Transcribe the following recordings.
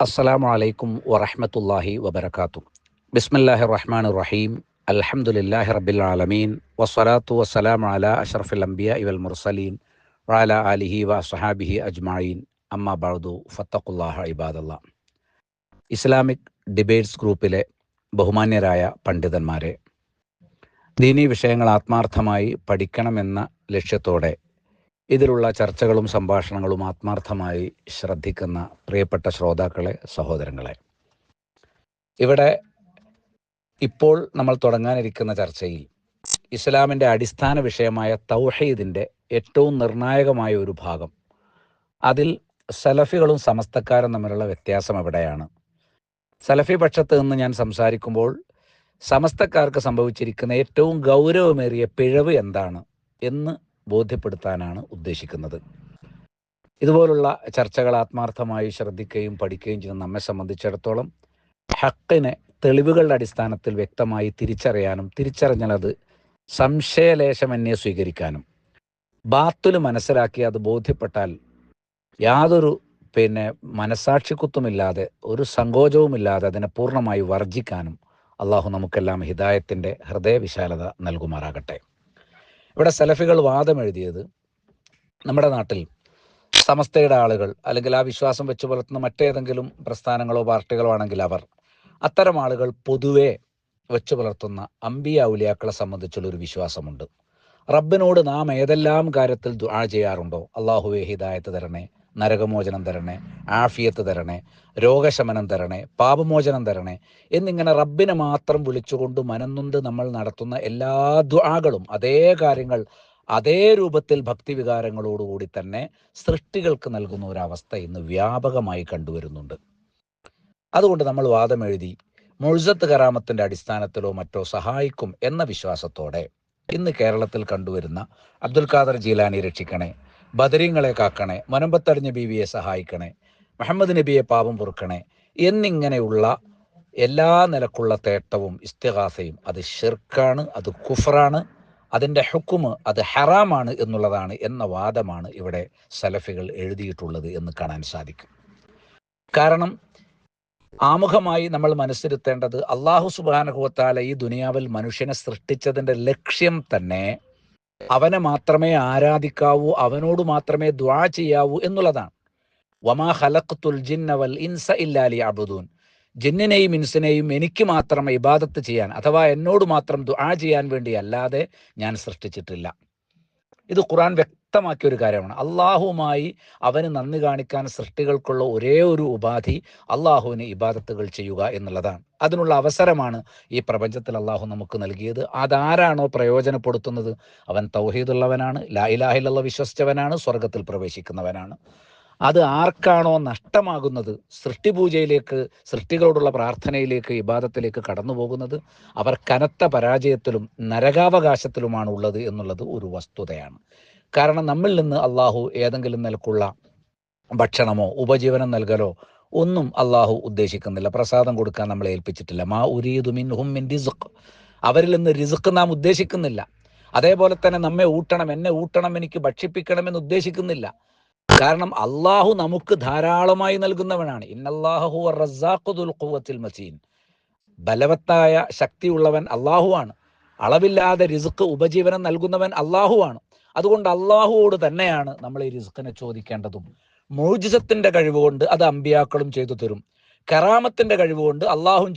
അസ്സലാമു അലൈക്കും വറഹ്മത്തുള്ളാഹി വബറകാതുഹു. ബിസ്മില്ലാഹിർ റഹ്മാനിർ റഹീം. അൽഹംദുലില്ലാഹി റബ്ബിൽ ആലമീൻ വസ്സലാത്തു വസ്സലാമു അലാ അഷ്റഫിൽ അംബിയാഇ വൽ മുർസലീൻ വഅലാ ആലിഹി വഅസ്ഹാബിഹി അജ്മഈൻ. അമ്മാ ബഅദു ഫത്തഖുല്ലാഹ ഇബാദല്ലാഹ്. ഇസ്ലാമിക് ഡിബേറ്റ്സ് ഗ്രൂപ്പിലെ ബഹുമാന്യരായ പണ്ഡിതന്മാരെ, ദീനീ വിഷയങ്ങൾ ആത്മാർത്ഥമായി പഠിക്കണമെന്ന ലക്ഷ്യത്തോടെ ഇതിലുള്ള ചർച്ചകളും സംഭാഷണങ്ങളും ആത്മാർത്ഥമായി ശ്രദ്ധിക്കുന്ന പ്രിയപ്പെട്ട ശ്രോതാക്കളെ, സഹോദരങ്ങളെ, ഇവിടെ ഇപ്പോൾ നമ്മൾ തുടങ്ങാനിരിക്കുന്ന ചർച്ചയിൽ ഇസ്ലാമിൻ്റെ അടിസ്ഥാന വിഷയമായ തൗഹീദിൻ്റെ ഏറ്റവും നിർണായകമായ ഒരു ഭാഗം, അതിൽ സലഫികളും സമസ്തക്കാരും തമ്മിലുള്ള വ്യത്യാസം എവിടെയാണ്? സലഫി പക്ഷത്ത് നിന്ന് ഞാൻ സംസാരിക്കുമ്പോൾ സമസ്തക്കാർക്ക് സംഭവിച്ചിരിക്കുന്ന ഏറ്റവും ഗൗരവമേറിയ പിഴവ് എന്താണ് എന്ന് ബോധ്യപ്പെടുത്താനാണ് ഉദ്ദേശിക്കുന്നത്. ഇതുപോലുള്ള ചർച്ചകൾ ആത്മാർത്ഥമായി ശ്രദ്ധിക്കുകയും പഠിക്കുകയും ചെയ്യുന്ന നമ്മെ സംബന്ധിച്ചിടത്തോളം ഹക്കിനെ തെളിവുകളുടെ അടിസ്ഥാനത്തിൽ വ്യക്തമായി തിരിച്ചറിയാനും, തിരിച്ചറിഞ്ഞാൽ അത് സംശയലേശമന്യേ സ്വീകരിക്കാനും, ബാത്തുല് മനസ്സിലാക്കി അത് ബോധ്യപ്പെട്ടാൽ യാതൊരു മനസാക്ഷിക്കുത്തുമില്ലാതെ, ഒരു സങ്കോചവുമില്ലാതെ അതിനെ പൂർണ്ണമായി വർജിക്കാനും അള്ളാഹു നമുക്കെല്ലാം ഹിദായത്തിൻ്റെ ഹൃദയവിശാലത നൽകുമാറാകട്ടെ. ഇവിടെ സലഫികൾ വാദമെഴുതിയത്, നമ്മുടെ നാട്ടിൽ സമസ്തയുടെ ആളുകൾ അല്ലെങ്കിൽ ആ വിശ്വാസം വെച്ച് പുലർത്തുന്ന മറ്റേതെങ്കിലും പ്രസ്ഥാനങ്ങളോ പാർട്ടികളോ ആണെങ്കിൽ അത്തരം ആളുകൾ പൊതുവെ വെച്ച് പുലർത്തുന്ന അമ്പിയ ഔലിയാക്കളെ സംബന്ധിച്ചുള്ളൊരു വിശ്വാസമുണ്ട്. റബ്ബിനോട് നാം ഏതെല്ലാം കാര്യത്തിൽ ദുആ ചെയ്യാറുണ്ടോ, അള്ളാഹുവേ ഹിദായത്ത് തരണേ, നരകമോചനം തരണേ, ആഫിയത്ത് തരണേ, രോഗശമനം തരണേ, പാപമോചനം തരണേ എന്നിങ്ങനെ റബ്ബിനെ മാത്രം വിളിച്ചുകൊണ്ട് മനംനൊന്ത് നമ്മൾ നടത്തുന്ന എല്ലാ ദുആകളും, അതേ കാര്യങ്ങൾ അതേ രൂപത്തിൽ ഭക്തിവികാരങ്ങളോടുകൂടി തന്നെ സൃഷ്ടികൾക്ക് നൽകുന്ന ഒരവസ്ഥ ഇന്ന് വ്യാപകമായി കണ്ടുവരുന്നുണ്ട്. അതുകൊണ്ട് നമ്മൾ വാദമെഴുതി മുഅ്ജിസത്ത് കറാമത്തിൻ്റെ അടിസ്ഥാനത്തിലോ മറ്റോ സഹായിക്കും എന്ന വിശ്വാസത്തോടെ ഇന്ന് കേരളത്തിൽ കണ്ടുവരുന്ന അബ്ദുൽ ഖാദർ ജീലാനി രക്ഷിക്കണേ, ബദരീങ്ങളെ കാക്കണേ, മനമ്പത്തടിഞ്ഞ ബീവിയെ സഹായിക്കണേ, മുഹമ്മദ് നബിയെ പാപം പൊറുക്കണേ എന്നിങ്ങനെയുള്ള എല്ലാ നിലക്കുള്ള തേട്ടവും ഇസ്തിഗാസയും അത് ശിർക്കാണ്, അത് കുഫറാണ്, അതിൻ്റെ ഹുക്കുമ് അത് ഹറാമാണ് എന്നുള്ളതാണ് എന്ന വാദമാണ് ഇവിടെ സലഫികൾ എഴുതിയിട്ടുള്ളത് എന്ന് കാണാൻ സാധിക്കും. കാരണം ആമുഖമായി നമ്മൾ മനസ്സിരുത്തേണ്ടത്, അള്ളാഹു സുബ്ഹാനഹു വ തആല ഈ ദുനിയാവിൽ മനുഷ്യനെ സൃഷ്ടിച്ചതിൻ്റെ ലക്ഷ്യം തന്നെ അവനെ മാത്രമേ ആരാധിക്കാവൂ, അവനോട് മാത്രമേ ദുആ ചെയ്യാവൂ എന്നുള്ളതാണ്. വമാ ഖലഖ്തുൽ ജിന്ന വൽ ഇൻസ ഇല്ലാ ലിയഅ്ബുദൂൻ. ജിന്നിനെയും ഇൻസിനെയും എനിക്ക് മാത്രം ഇബാദത്ത് ചെയ്യാൻ, അഥവാ എന്നോട് മാത്രം ദുആ ചെയ്യാൻ വേണ്ടി അല്ലാതെ ഞാൻ സൃഷ്ടിച്ചിട്ടില്ല. ഇത് ഖുർആൻ വ്യക്തമാക്കിയ ഒരു കാര്യമാണ്. അള്ളാഹുവുമായി അവന് നന്ദി കാണിക്കാൻ സൃഷ്ടികൾക്കുള്ള ഒരേ ഒരു ഉപാധി അള്ളാഹുവിന് ഇബാദത്തുകൾ ചെയ്യുക എന്നുള്ളതാണ്. അതിനുള്ള അവസരമാണ് ഈ പ്രപഞ്ചത്തിൽ അള്ളാഹു നമുക്ക് നൽകിയത്. അതാരാണോ പ്രയോജനപ്പെടുത്തുന്നത് അവൻ തൗഹീദുള്ളവനാണ്, ലാ ഇലാഹ ഇല്ലല്ലാഹ് വിശ്വസിച്ചവനാണ്, സ്വർഗത്തിൽ പ്രവേശിക്കുന്നവനാണ്. അത് ആർക്കാണോ നഷ്ടമാകുന്നത്, സൃഷ്ടിപൂജയിലേക്ക്, സൃഷ്ടികളോടുള്ള പ്രാർത്ഥനയിലേക്ക്, ഇബാദത്തിലേക്ക് കടന്നു പോകുന്നത്, അവർ കനത്ത പരാജയത്തിലും നരകാവകാശത്തിലുമാണ് ഉള്ളത് എന്നുള്ളത് ഒരു വസ്തുതയാണ്. കാരണം നമ്മിൽ നിന്ന് അള്ളാഹു ഏതെങ്കിലും നിലക്കുള്ള ഭക്ഷണമോ ഉപജീവനം നൽകലോ ഒന്നും അള്ളാഹു ഉദ്ദേശിക്കുന്നില്ല. പ്രസാദം കൊടുക്കാൻ നമ്മളെ ഏൽപ്പിച്ചിട്ടില്ല. മാ ഉരീദു മിൻഹും മിൻ റിസ്ഖ്. അവരിൽ നിന്ന് റിസ്ഖ് നാം ഉദ്ദേശിക്കുന്നില്ല. അതേപോലെ തന്നെ നമ്മെ ഊട്ടണം, എന്നെ ഊട്ടണം, എനിക്ക് ഭക്ഷിപ്പിക്കണമെന്ന് ഉദ്ദേശിക്കുന്നില്ല. കാരണം അള്ളാഹു നമുക്ക് ധാരാളമായി നൽകുന്നവനാണ്. ഇന്നല്ലാഹു ഹുവ റസ്സാഖു ദുൽ ഖുവ്വത്തിൽ മതീൻ. ബലവത്തായ ശക്തിയുള്ളവൻ അള്ളാഹുവാണ്. അളവില്ലാതെ റിസ്ക് ഉപജീവനം നൽകുന്നവൻ അള്ളാഹുവാണ്. അതുകൊണ്ട് അള്ളാഹുവോട് തന്നെയാണ് നമ്മൾ ഈ റിസ്കിനെ ചോദിക്കേണ്ടതും. മുഅ്ജിസത്തിന്റെ കഴിവുകൊണ്ട് അത് അമ്പിയാക്കളും ചെയ്തു തരും. കറാമത്തിന്റെ കഴിവുകൊണ്ട് അള്ളാഹും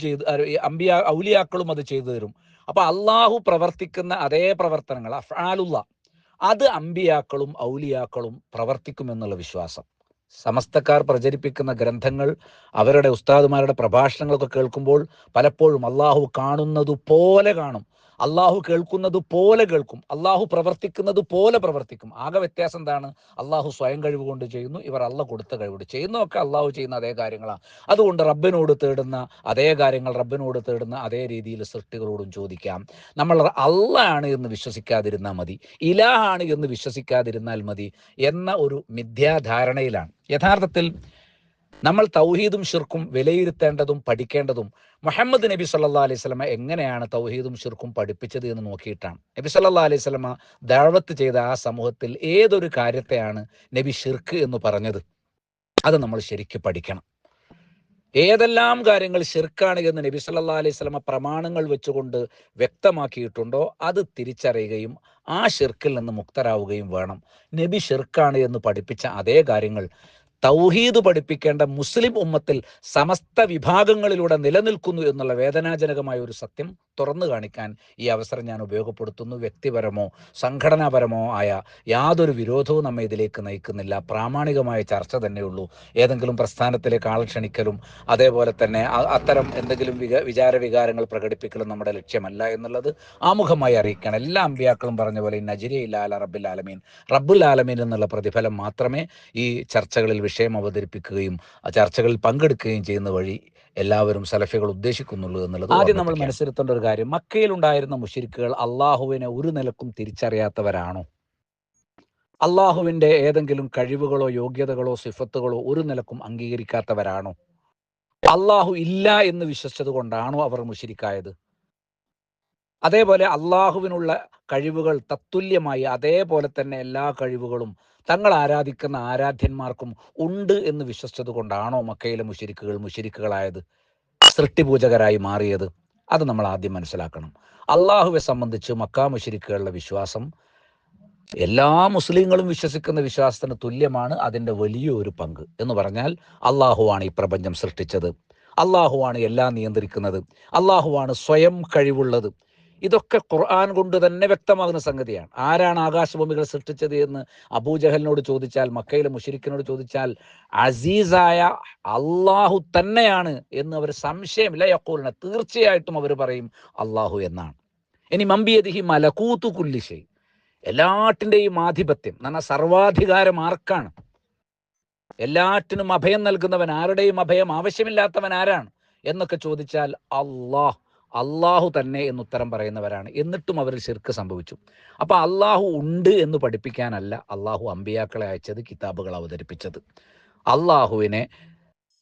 ഔലിയാക്കളും അത് ചെയ്തു തരും. അപ്പൊ അള്ളാഹു പ്രവർത്തിക്കുന്ന അതേ പ്രവർത്തനങ്ങൾ, അഫ്ആലുല്ലാ, അത് അമ്പിയാക്കളും ഔലിയാക്കളും പ്രവർത്തിക്കുമെന്നുള്ള വിശ്വാസം. സമസ്തക്കാർ പ്രചരിപ്പിക്കുന്ന ഗ്രന്ഥങ്ങൾ, അവരുടെ ഉസ്താദുമാരുടെ പ്രഭാഷണങ്ങളൊക്കെ കേൾക്കുമ്പോൾ പലപ്പോഴും അള്ളാഹു കാണുന്നത് പോലെ കാണും, അള്ളാഹു കേൾക്കുന്നത് പോലെ കേൾക്കും, അള്ളാഹു പ്രവർത്തിക്കുന്നത് പോലെ പ്രവർത്തിക്കും. ആകെ വ്യത്യാസം എന്താണ്? അള്ളാഹു സ്വയം കഴിവ് കൊണ്ട് ചെയ്യുന്നു, ഇവർ അള്ളാഹ് കൊടുത്ത കഴിവുകൊണ്ട് ചെയ്യുന്നതൊക്കെ അള്ളാഹു ചെയ്യുന്ന അതേ കാര്യങ്ങളാണ്. അതുകൊണ്ട് റബ്ബിനോട് തേടുന്ന അതേ കാര്യങ്ങൾ റബ്ബിനോട് തേടുന്ന അതേ രീതിയിൽ സൃഷ്ടികളോടും ചോദിക്കാം. നമ്മൾ അള്ളാഹ് എന്ന് വിശ്വസിക്കാതിരുന്നാൽ മതി, ഇലാഹാണ് എന്ന് വിശ്വസിക്കാതിരുന്നാൽ മതി എന്ന ഒരു മിഥ്യാധാരണയിലാണ്. യഥാർത്ഥത്തിൽ നമ്മൾ തൗഹീദും ശിർക്കും വിലയിരുത്തേണ്ടതും പഠിക്കേണ്ടതും മുഹമ്മദ് നബി സല്ലല്ലാഹു അലൈഹി വസല്ലമ എങ്ങനെയാണ് തൗഹീദും ശിർക്കും പഠിപ്പിച്ചത് എന്ന് നോക്കിയിട്ടാണ്. നബി സല്ലല്ലാഹു അലൈഹി വസല്ലമ ദഅവത്ത് ചെയ്ത ആ സമൂഹത്തിൽ ഏതൊരു കാര്യത്തെയാണ് നബി ശിർക്ക് എന്ന് പറഞ്ഞത്, അത് നമ്മൾ ശരിക്കും പഠിക്കണം. ഏതെല്ലാം കാര്യങ്ങൾ ശിർക്കാണ് എന്ന് നബി സല്ലല്ലാഹു അലൈഹി വസല്ലമ പ്രമാണങ്ങൾ വെച്ചുകൊണ്ട് വ്യക്തമാക്കിയിട്ടുണ്ടോ അത് തിരിച്ചറിയുകയും ആ ഷിർക്കിൽ നിന്ന് മുക്തരാവുകയും വേണം. നബി ഷിർക്കാണ് എന്ന് പഠിപ്പിച്ച അതേ കാര്യങ്ങൾ തൗഹീദ് പഠിപ്പിക്കേണ്ട മുസ്ലിം ഉമ്മത്തിൽ സമസ്ത വിഭാഗങ്ങളിലൂടെ നിലനിൽക്കുന്നു എന്നുള്ള വേദനാജനകമായ ഒരു സത്യം തുറന്നു കാണിക്കാൻ ഈ അവസരം ഞാൻ ഉപയോഗപ്പെടുത്തുന്നു. വ്യക്തിപരമോ സംഘടനാപരമോ ആയ യാതൊരു വിരോധവും നമ്മെ ഇതിലേക്ക് നയിക്കുന്നില്ല. പ്രാമാണികമായ ചർച്ച തന്നെയുള്ളൂ. ഏതെങ്കിലും പ്രസ്ഥാനത്തിലേക്ക് ആൾ ക്ഷണിക്കലും അതേപോലെ തന്നെ അത്തരം എന്തെങ്കിലും വിചാരവികാരങ്ങൾ പ്രകടിപ്പിക്കലും നമ്മുടെ ലക്ഷ്യമല്ല എന്നുള്ളത് ആമുഖമായി അറിയിക്കണം. എല്ലാ അമ്പിയാക്കളും പറഞ്ഞ പോലെ നജ്രിയില്ല അല റബ്ബിൽ ആലമീൻ, റബ്ബുൽ ആലമീൻ എന്നുള്ള പ്രതിഫലം മാത്രമേ ഈ ചർച്ചകളിൽ വിഷയം അവതരിപ്പിക്കുകയും ആ ചർച്ചകളിൽ പങ്കെടുക്കുകയും ചെയ്യുന്ന വഴി എല്ലാവരും സലഫികൾ ഉദ്ദേശിക്കുന്നുള്ളൂ എന്നുള്ളത് ആദ്യം നമ്മൾ മനസ്സിലാക്കേണ്ട ഒരു കാര്യം. മക്കയിലുണ്ടായിരുന്ന മുശ്രിക്കുകൾ അള്ളാഹുവിനെ ഒരു നിലക്കും തിരിച്ചറിയാത്തവരാണോ? അള്ളാഹുവിന്റെ ഏതെങ്കിലും കഴിവുകളോ യോഗ്യതകളോ സിഫത്തുകളോ ഒരു നിലക്കും അംഗീകരിക്കാത്തവരാണോ? അള്ളാഹു ഇല്ല എന്ന് വിശ്വസിച്ചത് കൊണ്ടാണോ അവർ മുശ്രിക്കായത്? അതേപോലെ അള്ളാഹുവിനുള്ള കഴിവുകൾ തത്തുല്യമായി അതേപോലെ തന്നെ എല്ലാ കഴിവുകളും തങ്ങൾ ആരാധിക്കുന്ന ആരാധ്യന്മാർക്കും ഉണ്ട് എന്ന് വിശ്വസിച്ചത് കൊണ്ടാണോ മക്കയിലെ മുശ്രിക്കുകളായത്, സൃഷ്ടിപൂജകരായി മാറിയത്? അത് നമ്മൾ ആദ്യം മനസ്സിലാക്കണം. അള്ളാഹുവെ സംബന്ധിച്ച് മക്ക മുശ്രിക്കുകളുടെ വിശ്വാസം എല്ലാ മുസ്ലിങ്ങളും വിശ്വസിക്കുന്ന വിശ്വാസത്തിന് തുല്യമാണ്. അതിൻ്റെ വലിയൊരു പങ്ക് എന്ന് പറഞ്ഞാൽ അള്ളാഹുവാണ് ഈ പ്രപഞ്ചം സൃഷ്ടിച്ചത്, അള്ളാഹുവാണ് എല്ലാം നിയന്ത്രിക്കുന്നത്, അള്ളാഹുവാണ് സ്വയം കഴിവുള്ളത്. ഇതൊക്കെ ഖുർആൻ കൊണ്ട് തന്നെ വ്യക്തമാകുന്ന സംഗതിയാണ്. ആരാണ് ആകാശഭൂമികൾ സൃഷ്ടിച്ചത് എന്ന് അബൂജഹലിനോട് ചോദിച്ചാൽ, മക്കയിലെ മുശ്രിക്കിനോട് ചോദിച്ചാൽ അസീസായ അള്ളാഹു തന്നെയാണ് എന്ന് അവർ സംശയമില്ല യഖൂലന, തീർച്ചയായിട്ടും അവർ പറയും അള്ളാഹു എന്നാണ്. ഇനി മംബിയദിഹി മലകൂതു കുല്ലി ഷൈ, എല്ലാറ്റിൻ്റെയും ആധിപത്യം എന്ന് പറഞ്ഞാൽ സർവാധികാരം ആർക്കാണ്? എല്ലാറ്റിനും അഭയം നൽകുന്നവൻ, ആരുടെയും അഭയം ആവശ്യമില്ലാത്തവൻ ആരാണ് എന്നൊക്കെ ചോദിച്ചാൽ അള്ളാഹു തന്നെ എന്നുത്തരം പറയുന്നവരാണ്. എന്നിട്ടും അവരിൽ ശിർക്ക് സംഭവിച്ചു. അപ്പൊ അള്ളാഹു ഉണ്ട് എന്ന് പഠിപ്പിക്കാനല്ല അള്ളാഹു അമ്പിയാക്കളെ അയച്ചത്, കിതാബുകൾ അവതരിപ്പിച്ചത്. അള്ളാഹുവിനെ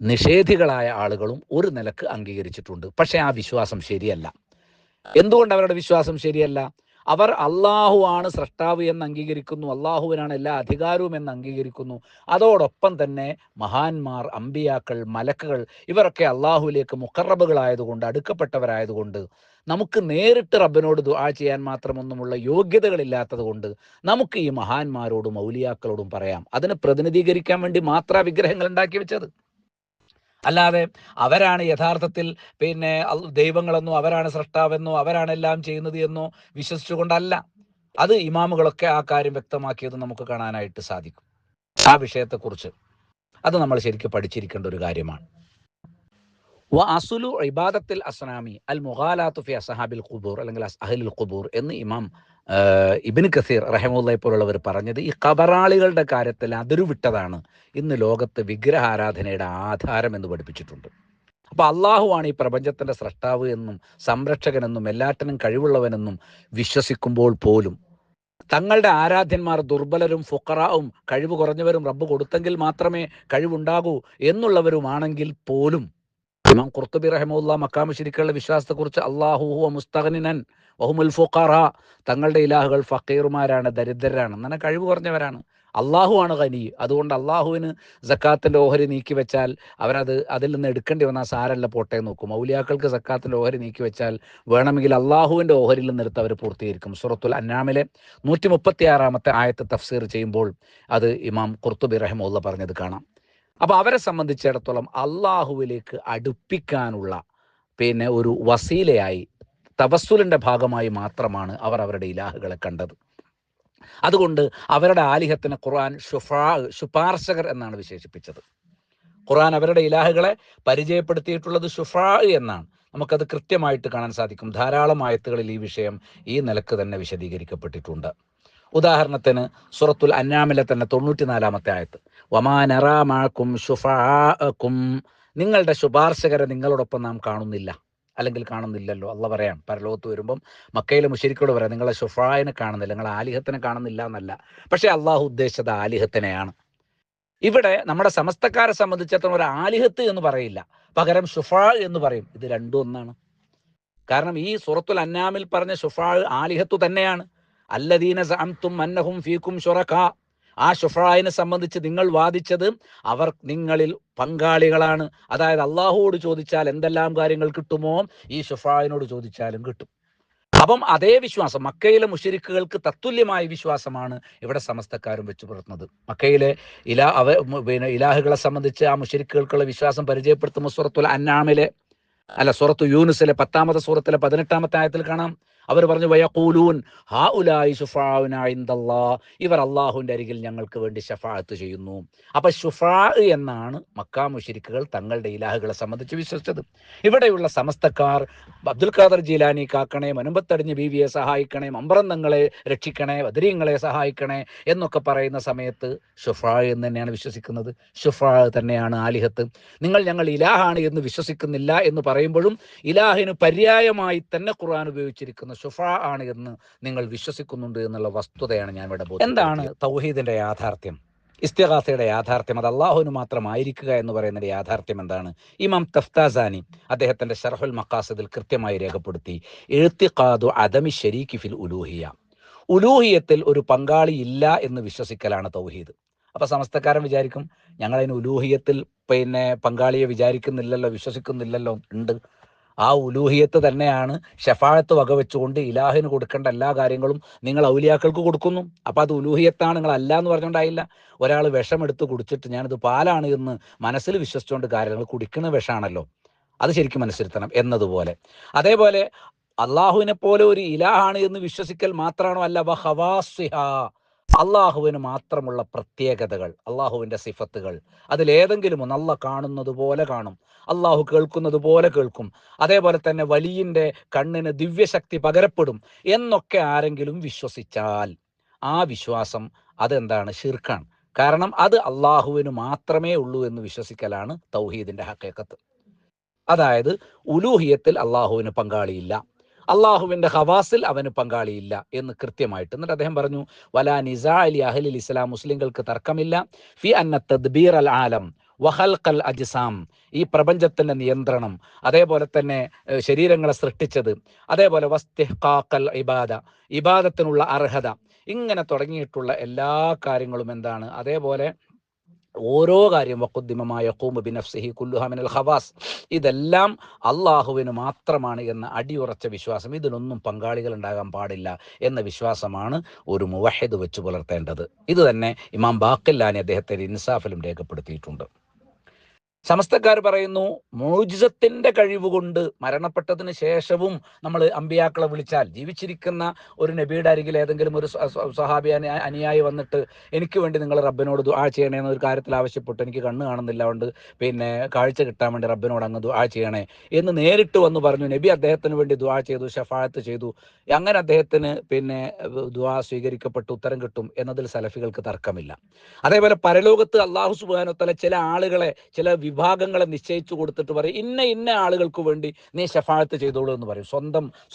നിഷേധികളായ ആളുകളും ഒരു നിലക്ക് അംഗീകരിച്ചിട്ടുണ്ട്. പക്ഷെ ആ വിശ്വാസം ശരിയല്ല. എന്തുകൊണ്ട് അവരുടെ വിശ്വാസം ശരിയല്ല? അവർ അള്ളാഹു ആണ് സ്രഷ്ടാവ് എന്ന് അംഗീകരിക്കുന്നു, അള്ളാഹുവിനാണ് എല്ലാ അധികാരവും എന്ന് അംഗീകരിക്കുന്നു. അതോടൊപ്പം തന്നെ മഹാന്മാർ, അമ്പിയാക്കൾ, മലക്കുകൾ ഇവരൊക്കെ അള്ളാഹുവിലേക്ക് മുഖറബുകളായതുകൊണ്ട്, അടുക്കപ്പെട്ടവരായതുകൊണ്ട്, നമുക്ക് നേരിട്ട് റബ്ബിനോട് ദുആ ചെയ്യാൻ മാത്രമൊന്നുമുള്ള യോഗ്യതകളില്ലാത്തത് കൊണ്ട് നമുക്ക് ഈ മഹാന്മാരോടും ഔലിയാക്കളോടും പറയാം. അതിനെ പ്രതിനിധീകരിക്കാൻ വേണ്ടി മാത്രം വിഗ്രഹങ്ങൾ ഉണ്ടാക്കി വെച്ചത്. അല്ലാതെ അവരാണ് യഥാർത്ഥത്തിൽ ദൈവങ്ങളെന്നോ അവരാണ് സ്രഷ്ടാവെന്നോ അവരാണ് എല്ലാം ചെയ്യുന്നത് എന്നോ വിശ്വസിച്ചുകൊണ്ടല്ല. അത് ഇമാമുകളൊക്കെ ആ കാര്യം വ്യക്തമാക്കിയത് നമുക്ക് കാണാനായിട്ട് സാധിക്കും. ആ വിഷയത്തെക്കുറിച്ച് അത് നമ്മൾ ശരിക്കും പഠിച്ചിരിക്കേണ്ട ഒരു കാര്യമാണ്. അസുലു ഇബാദത്തിൽ അസ്നാമി അൽ മുഗാലാത്തു ഫി അസ്ഹാബിൽ ഖുബൂർ അല്ലെങ്കിൽ അഹ്ലുൽ ഖുബൂർ എന്ന് ഇമാം ഇബ്നു കസീർ റഹിമഹുല്ലാഹി പോലുള്ളവർ പറഞ്ഞത് ഈ ഖബറാളികളുടെ കാര്യത്തിൽ അതിരുവിട്ടതാണ് ഇന്ന് ലോകത്ത് വിഗ്രഹാരാധനയുടെ ആധാരം എന്ന് പഠിപ്പിച്ചിട്ടുണ്ട്. അപ്പൊ അള്ളാഹുവാണ് ഈ പ്രപഞ്ചത്തിന്റെ സ്രഷ്ടാവ് എന്നും സംരക്ഷകനെന്നും എല്ലാറ്റിനും കഴിവുള്ളവനെന്നും വിശ്വസിക്കുമ്പോൾ പോലും തങ്ങളുടെ ആരാധ്യന്മാർ ദുർബലരും ഫുഖറാവും കഴിവ് കുറഞ്ഞവരും റബ്ബ് കൊടുത്തെങ്കിൽ മാത്രമേ കഴിവുണ്ടാകൂ എന്നുള്ളവരുമാണെങ്കിൽ പോലും ഇമാം ഖുർത്തുബി റഹിമഹുല്ലാഹ് മക്കാ മുശ്രിക്കുകളുടെ വിശ്വാസത്തെക്കുറിച്ച് അല്ലാഹു ഹുവ മുസ്തഗ്നിനൻ വഹുമുൽ ഫുഖറാ, തങ്ങളുടെ ഇലാഹുകൾ ഫക്കീറുമാരാണ്, ദരിദ്രരാണ്, അങ്ങനെ കഴിവ് കുറഞ്ഞവരാണ്. അള്ളാഹുവാണ് ഖനി. അതുകൊണ്ട് അള്ളാഹുവിന് സക്കാത്തിന്റെ ഓഹരി നീക്കി വെച്ചാൽ അതിൽ നിന്ന് എടുക്കേണ്ടി വന്നാൽ സാരല്ല പോട്ടെ നോക്കും. ഔലിയാക്കൾക്ക് സക്കാത്തിന്റെ ഓഹരി നീക്കി വെച്ചാൽ വേണമെങ്കിൽ അള്ളാഹുവിന്റെ ഓഹരിയിൽ നിന്ന് എടുത്ത് അവർ പൂർത്തീകരിക്കും. സൂറത്തുൽ അൻആമിലെ 136 ആയത്ത് തഫ്സീർ ചെയ്യുമ്പോൾ അത് ഇമാം ഖുർത്തുബി റഹിമഹുല്ലാഹ് പറഞ്ഞത് കാണാം. അപ്പൊ അവരെ സംബന്ധിച്ചിടത്തോളം അള്ളാഹുവിലേക്ക് അടുപ്പിക്കാനുള്ള ഒരു വസീലയായി, തവസ്സുലിന്റെ ഭാഗമായി മാത്രമാണ് അവർ അവരുടെ ഇലാഹുകളെ കണ്ടത്. അതുകൊണ്ട് അവരുടെ ആലിഹത്തിനെ ഖുർആൻ ശുപാർശകർ എന്നാണ് വിശേഷിപ്പിച്ചത്. ഖുർആൻ അവരുടെ ഇലാഹുകളെ പരിചയപ്പെടുത്തിയിട്ടുള്ളത് ഷുഫാ എന്നാണ്. നമുക്കത് കൃത്യമായിട്ട് കാണാൻ സാധിക്കും. ധാരാളം ആയത്തുകളിൽ ഈ വിഷയം ഈ നിലക്ക് തന്നെ വിശദീകരിക്കപ്പെട്ടിട്ടുണ്ട്. ഉദാഹരണത്തിന് സൂറത്തുൽ അൻആമിലെ തന്നെ 94 ആയത്ത്, വമാ നറാ മഅകും ശുഫാഅകും, നിങ്ങളുടെ ശുപാർശകരെ നിങ്ങളോടൊപ്പം നാം കാണുന്നില്ല, അല്ലെങ്കിൽ കാണുന്നില്ലല്ലോ. അള്ളാഹ് പറയാം പരലോകത്ത് വരുമ്പം മക്കയിലെ മുശ്രിക്കോട് പറയാം, നിങ്ങളെ ശുഫായിനെ കാണുന്നില്ല, നിങ്ങളെ ആലിഹത്തിനെ കാണുന്നില്ല എന്നല്ല. പക്ഷെ അള്ളാഹു ഉദ്ദേശിച്ചത് ആലിഹത്തിനെയാണ്. ഇവിടെ നമ്മുടെ സമസ്തക്കാരെ സംബന്ധിച്ചിടത്തോളം ഒരു ആലിഹത്ത് എന്ന് പറയില്ല, പകരം ശുഫാ എന്ന് പറയും. ഇത് രണ്ടും ഒന്നാണ്. കാരണം ഈ സൂറത്തുൽ അൻആമിൽ പറഞ്ഞ ശുഫാ ആലിഹത്തു തന്നെയാണ്. അല്ലദീന സഅംതും അന്നഹും ഫീകും ശുറകാ ആ ഷുഫായിനെ സംബന്ധിച്ച് നിങ്ങൾ വാദിച്ചത് അവർ നിങ്ങളിൽ പങ്കാളികളാണ്. അതായത് അള്ളാഹുവോട് ചോദിച്ചാൽ എന്തെല്ലാം കാര്യങ്ങൾ കിട്ടുമോ ഈ ഷുഫായിനോട് ചോദിച്ചാലും കിട്ടും. അപ്പം അതേ വിശ്വാസം മക്കയിലെ മുശ്രിക്കുകൾക്ക് തത്തുല്യമായ വിശ്വാസമാണ് ഇവിടെ സമസ്തക്കാരും വെച്ചു പുലർത്തുന്നത്. മക്കയിലെ ഇലാഹുകളെ സംബന്ധിച്ച് ആ മുശ്രിക്കുകൾക്കുള്ള വിശ്വാസം പരിചയപ്പെടുത്തുന്ന സൂറത്തുൽ അൻആമിലെ സൂറത്തു യൂനുസിലെ 10-ാമത്തെ സൂറത്തിലെ 18-ാമത്തെ ആയത്തിൽ കാണാം. അവർ പറഞ്ഞു വയഖൂലൂൻ ഹൗലായി ശുഫാഉനാ ഇൻദല്ലാഹ്, ഇവർ അള്ളാഹുവിന്റെ അരികിൽ ഞങ്ങൾക്ക് വേണ്ടി ശഫാഅത്ത് ചെയ്യുന്നു. അപ്പൊ ശുഫാ എന്നാണ് മക്കാ മുശ്രിക്കുകൾ തങ്ങളുടെ ഇലാഹുകളെ സംബന്ധിച്ച് വിശ്വസിച്ചത്. ഇവിടെയുള്ള സമസ്തക്കാർ അബ്ദുൽ ഖാദർ ജീലാനി കാക്കണേ, മനുമ്പത്തടിഞ്ഞ് ബീവിയെ സഹായിക്കണേ, മമ്പ്രന്തങ്ങളെ രക്ഷിക്കണേ, ബദരീങ്ങളെ സഹായിക്കണേ എന്നൊക്കെ പറയുന്ന സമയത്ത് ശുഫാ എന്ന് തന്നെയാണ് വിശ്വസിക്കുന്നത്. ശുഫാ തന്നെയാണ് ആലിഹത്ത്. ഞങ്ങൾ ഇലാഹാണ് എന്ന് വിശ്വസിക്കുന്നില്ല എന്ന് പറയുമ്പോഴും ഇലാഹിന് പര്യായമായി തന്നെ ഖുർആൻ ഉപയോഗിച്ചിരിക്കുന്ന ശുഫാ ആണ് എന്ന് നിങ്ങൾ വിശ്വസിക്കുന്നുണ്ട് എന്നുള്ള വസ്തുതയാണ് ഞാൻ ഇവിടെ ബോധിപ്പിക്കുന്നത്. എന്താണ് തൗഹീദിന്റെ യാഥാർത്ഥ്യം, ഇസ്തിഗാസയുടെ യാഥാർത്ഥ്യം? അത് അള്ളാഹുവിന് മാത്രമായിരിക്കുക എന്ന് പറയുന്നതിന്റെ യാഥാർത്ഥ്യം എന്താണ്? ഇമാം തഫ്താസാനി അദ്ദേഹത്തിന്റെ ശർഹുൽ മഖാസിദിൽ കൃത്യമായി രേഖപ്പെടുത്തി, ഇഅ്തിഖാദു അദമി ശരീകി ഫിൽ ഉലൂഹിയ, ഉലൂഹിയത്തിൽ ഒരു പങ്കാളി ഇല്ല എന്ന് വിശ്വസിക്കലാണ് തൗഹീദ്. അപ്പൊ സമസ്തക്കാരൻ വിചാരിക്കും ഞങ്ങളതിന് ഉലൂഹിയത്തിൽ പങ്കാളിയെ വിചാരിക്കുന്നില്ലല്ലോ, വിശ്വസിക്കുന്നില്ലല്ലോ. ഉണ്ട്. ആ ഉലൂഹിയത്ത് തന്നെയാണ് ഷഫാഅത്ത് വകവെച്ചുകൊണ്ട് ഇലാഹിന് കൊടുക്കേണ്ട എല്ലാ കാര്യങ്ങളും നിങ്ങൾ ഔലിയാക്കൾക്ക് കൊടുക്കുന്നു. അപ്പൊ അത് ഉലൂഹിയത്താണ്, നിങ്ങൾ അല്ല എന്ന് പറഞ്ഞുകൊണ്ടായില്ല. ഒരാൾ വിഷമെടുത്ത് കുടിച്ചിട്ട് ഞാനിത് പാലാണ് എന്ന് മനസ്സിൽ വിശ്വസിച്ചുകൊണ്ട് കാര്യങ്ങൾ കുടിക്കുന്ന വിഷമാണല്ലോ, അത് ശരിക്കും മനസ്സിരുത്തണം എന്നതുപോലെ. അതേപോലെ അള്ളാഹുവിനെ പോലെ ഒരു ഇലാഹാണ് എന്ന് വിശ്വസിക്കൽ മാത്രമാണോ? അല്ല, വഹവാസിഹാ, അള്ളാഹുവിന് മാത്രമുള്ള പ്രത്യേകതകൾ, അള്ളാഹുവിന്റെ സിഫത്തുകൾ, അതിലേതെങ്കിലും ഒന്ന് അള്ളാഹ് കാണുന്നത് പോലെ കാണും, അള്ളാഹു കേൾക്കുന്നത് പോലെ കേൾക്കും, അതേപോലെ തന്നെ വലിയന്റെ കണ്ണിന് ദിവ്യശക്തി പകരപ്പെടും എന്നൊക്കെ ആരെങ്കിലും വിശ്വസിച്ചാൽ ആ വിശ്വാസം അതെന്താണ്? ശിർക്കാണ്. കാരണം അത് അള്ളാഹുവിന് മാത്രമേ ഉള്ളൂ എന്ന് വിശ്വസിക്കലാണ് തൗഹീദിന്റെ ഹഖീഖത്ത്. അതായത് ഉലൂഹിയത്തിൽ അള്ളാഹുവിന് പങ്കാളിയില്ല, അള്ളാഹുവിന്റെ ഹവാസിൽ അവന് പങ്കാളിയില്ല എന്ന് കൃത്യമായിട്ട്. എന്നിട്ട് അദ്ദേഹം പറഞ്ഞു, വലാ നിസാ അലി അഹ്ലിൽ ഇസ്ലാം, മുസ്ലിങ്ങൾക്ക് തർക്കമില്ല, ഫി അന്ന തദ്ബീർ അൽ ആലം വഖൽഖൽ അജ്സാം, ഈ പ്രപഞ്ചത്തിന്റെ നിയന്ത്രണം, അതേപോലെ തന്നെ ശരീരങ്ങളെ സൃഷ്ടിച്ചത്, അതേപോലെ വസ്തിഹ്ഖാഖൽ ഇബാദ, ഇബാദത്തിനുള്ള അർഹത, ഇങ്ങനെ തുടങ്ങിയിട്ടുള്ള എല്ലാ കാര്യങ്ങളും എന്താണ്? അതേപോലെ ഓരോ കാര്യം വഖുദ്ദിമമായ യഖൂമു ബിനഫ്സിഹി കുല്ലുഹാ മിനൽ ഖവാസ്, ഇതെല്ലാം അള്ളാഹുവിന് മാത്രമാണ് എന്ന അടിയുറച്ച വിശ്വാസം. ഇതിലൊന്നും പങ്കാളികൾ ഉണ്ടാകാൻ പാടില്ല എന്ന വിശ്വാസമാണ് ഒരു മുവഹിദ് വെച്ച് പുലർത്തേണ്ടത്. ഇത് തന്നെ ഇമാം ബാഖില്ലാനി അദ്ദേഹത്തിന്റെ ഇൻസാഫിലും രേഖപ്പെടുത്തിയിട്ടുണ്ട്. സമസ്തക്കാർ പറയുന്നു മുഅ്ജിസത്തിന്റെ കഴിവുകൊണ്ട് മരണപ്പെട്ടതിന് ശേഷവും നമ്മൾ അമ്പിയാക്കളെ വിളിച്ചാൽ, ജീവിച്ചിരിക്കുന്ന ഒരു നബിയുടെ അരികിൽ ഏതെങ്കിലും ഒരു സഹാബി അനുയായി വന്നിട്ട് എനിക്ക് വേണ്ടി നിങ്ങൾ റബ്ബിനോട് ദുആ ചെയ്യണേ എന്നൊരു കാര്യത്തിൽ ആവശ്യപ്പെട്ടു, എനിക്ക് കണ്ണ് കാണുന്നില്ല, അതുകൊണ്ട് കാഴ്ച കിട്ടാൻ വേണ്ടി റബ്ബിനോട് അങ്ങ് ദുആ ചെയ്യണേ എന്ന് നേരിട്ട് വന്ന് പറഞ്ഞു. നബി അദ്ദേഹത്തിന് വേണ്ടി ദുആ ചെയ്തു, ഷഫാഅത്ത് ചെയ്തു, അങ്ങനെ അദ്ദേഹത്തിന് ദുആ സ്വീകരിക്കപ്പെട്ടു, ഉത്തരം കിട്ടും എന്നതിൽ സലഫികൾക്ക് തർക്കമില്ല. അതേപോലെ പരലോകത്ത് അല്ലാഹു സുബ്ഹാനഹു വ തആല ചില ആളുകളെ, ചില വിഭാഗങ്ങളെ നിശ്ചയിച്ചു കൊടുത്തിട്ട് പറയും, ഇന്ന ആളുകൾക്ക് വേണ്ടി നീ ശഫാഅത്ത് ചെയ്തോളൂ എന്ന് പറയും.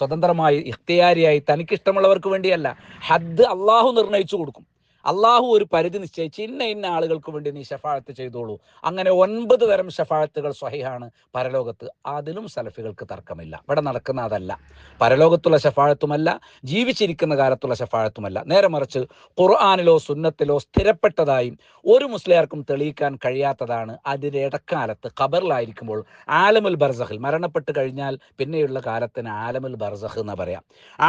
സ്വതന്ത്രമായി ഇഖ്തിയാരിയായി തനിക്കിഷ്ടമുള്ളവർക്ക് വേണ്ടിയല്ല, ഹദ് അള്ളാഹു നിർണയിച്ചു കൊടുക്കും. അള്ളാഹു ഒരു പരിധി നിശ്ചയിച്ച് ഇന്ന ആളുകൾക്ക് വേണ്ടി നീ ശഫാഅത്ത് ചെയ്തോളൂ. അങ്ങനെ 9 തരം ശഫാഅത്തുകൾ സ്വഹീഹാണ് പരലോകത്ത്. അതിലും സലഫികൾക്ക് തർക്കമില്ല. ഇവിടെ നടക്കുന്ന അതല്ല, പരലോകത്തുള്ള ശഫാഅത്തുമല്ല, ജീവിച്ചിരിക്കുന്ന കാലത്തുള്ള ശഫാഅത്തുമല്ല. നേരെ മറിച്ച് ഖുർആനിലോ സുന്നത്തിലോ സ്ഥിരപ്പെട്ടതായും ഒരു മുസ്ലിയാർക്കും തെളിയിക്കാൻ കഴിയാത്തതാണ്. അതിന്റെ ഇടക്കാലത്ത് ഖബറിലായിരിക്കുമ്പോൾ ആലമുൽ ബർസഖിൽ, മരണപ്പെട്ട് കഴിഞ്ഞാൽ പിന്നെയുള്ള കാലത്തിന് ആലമുൽ ബർസഖ് എന്ന് പറയാം.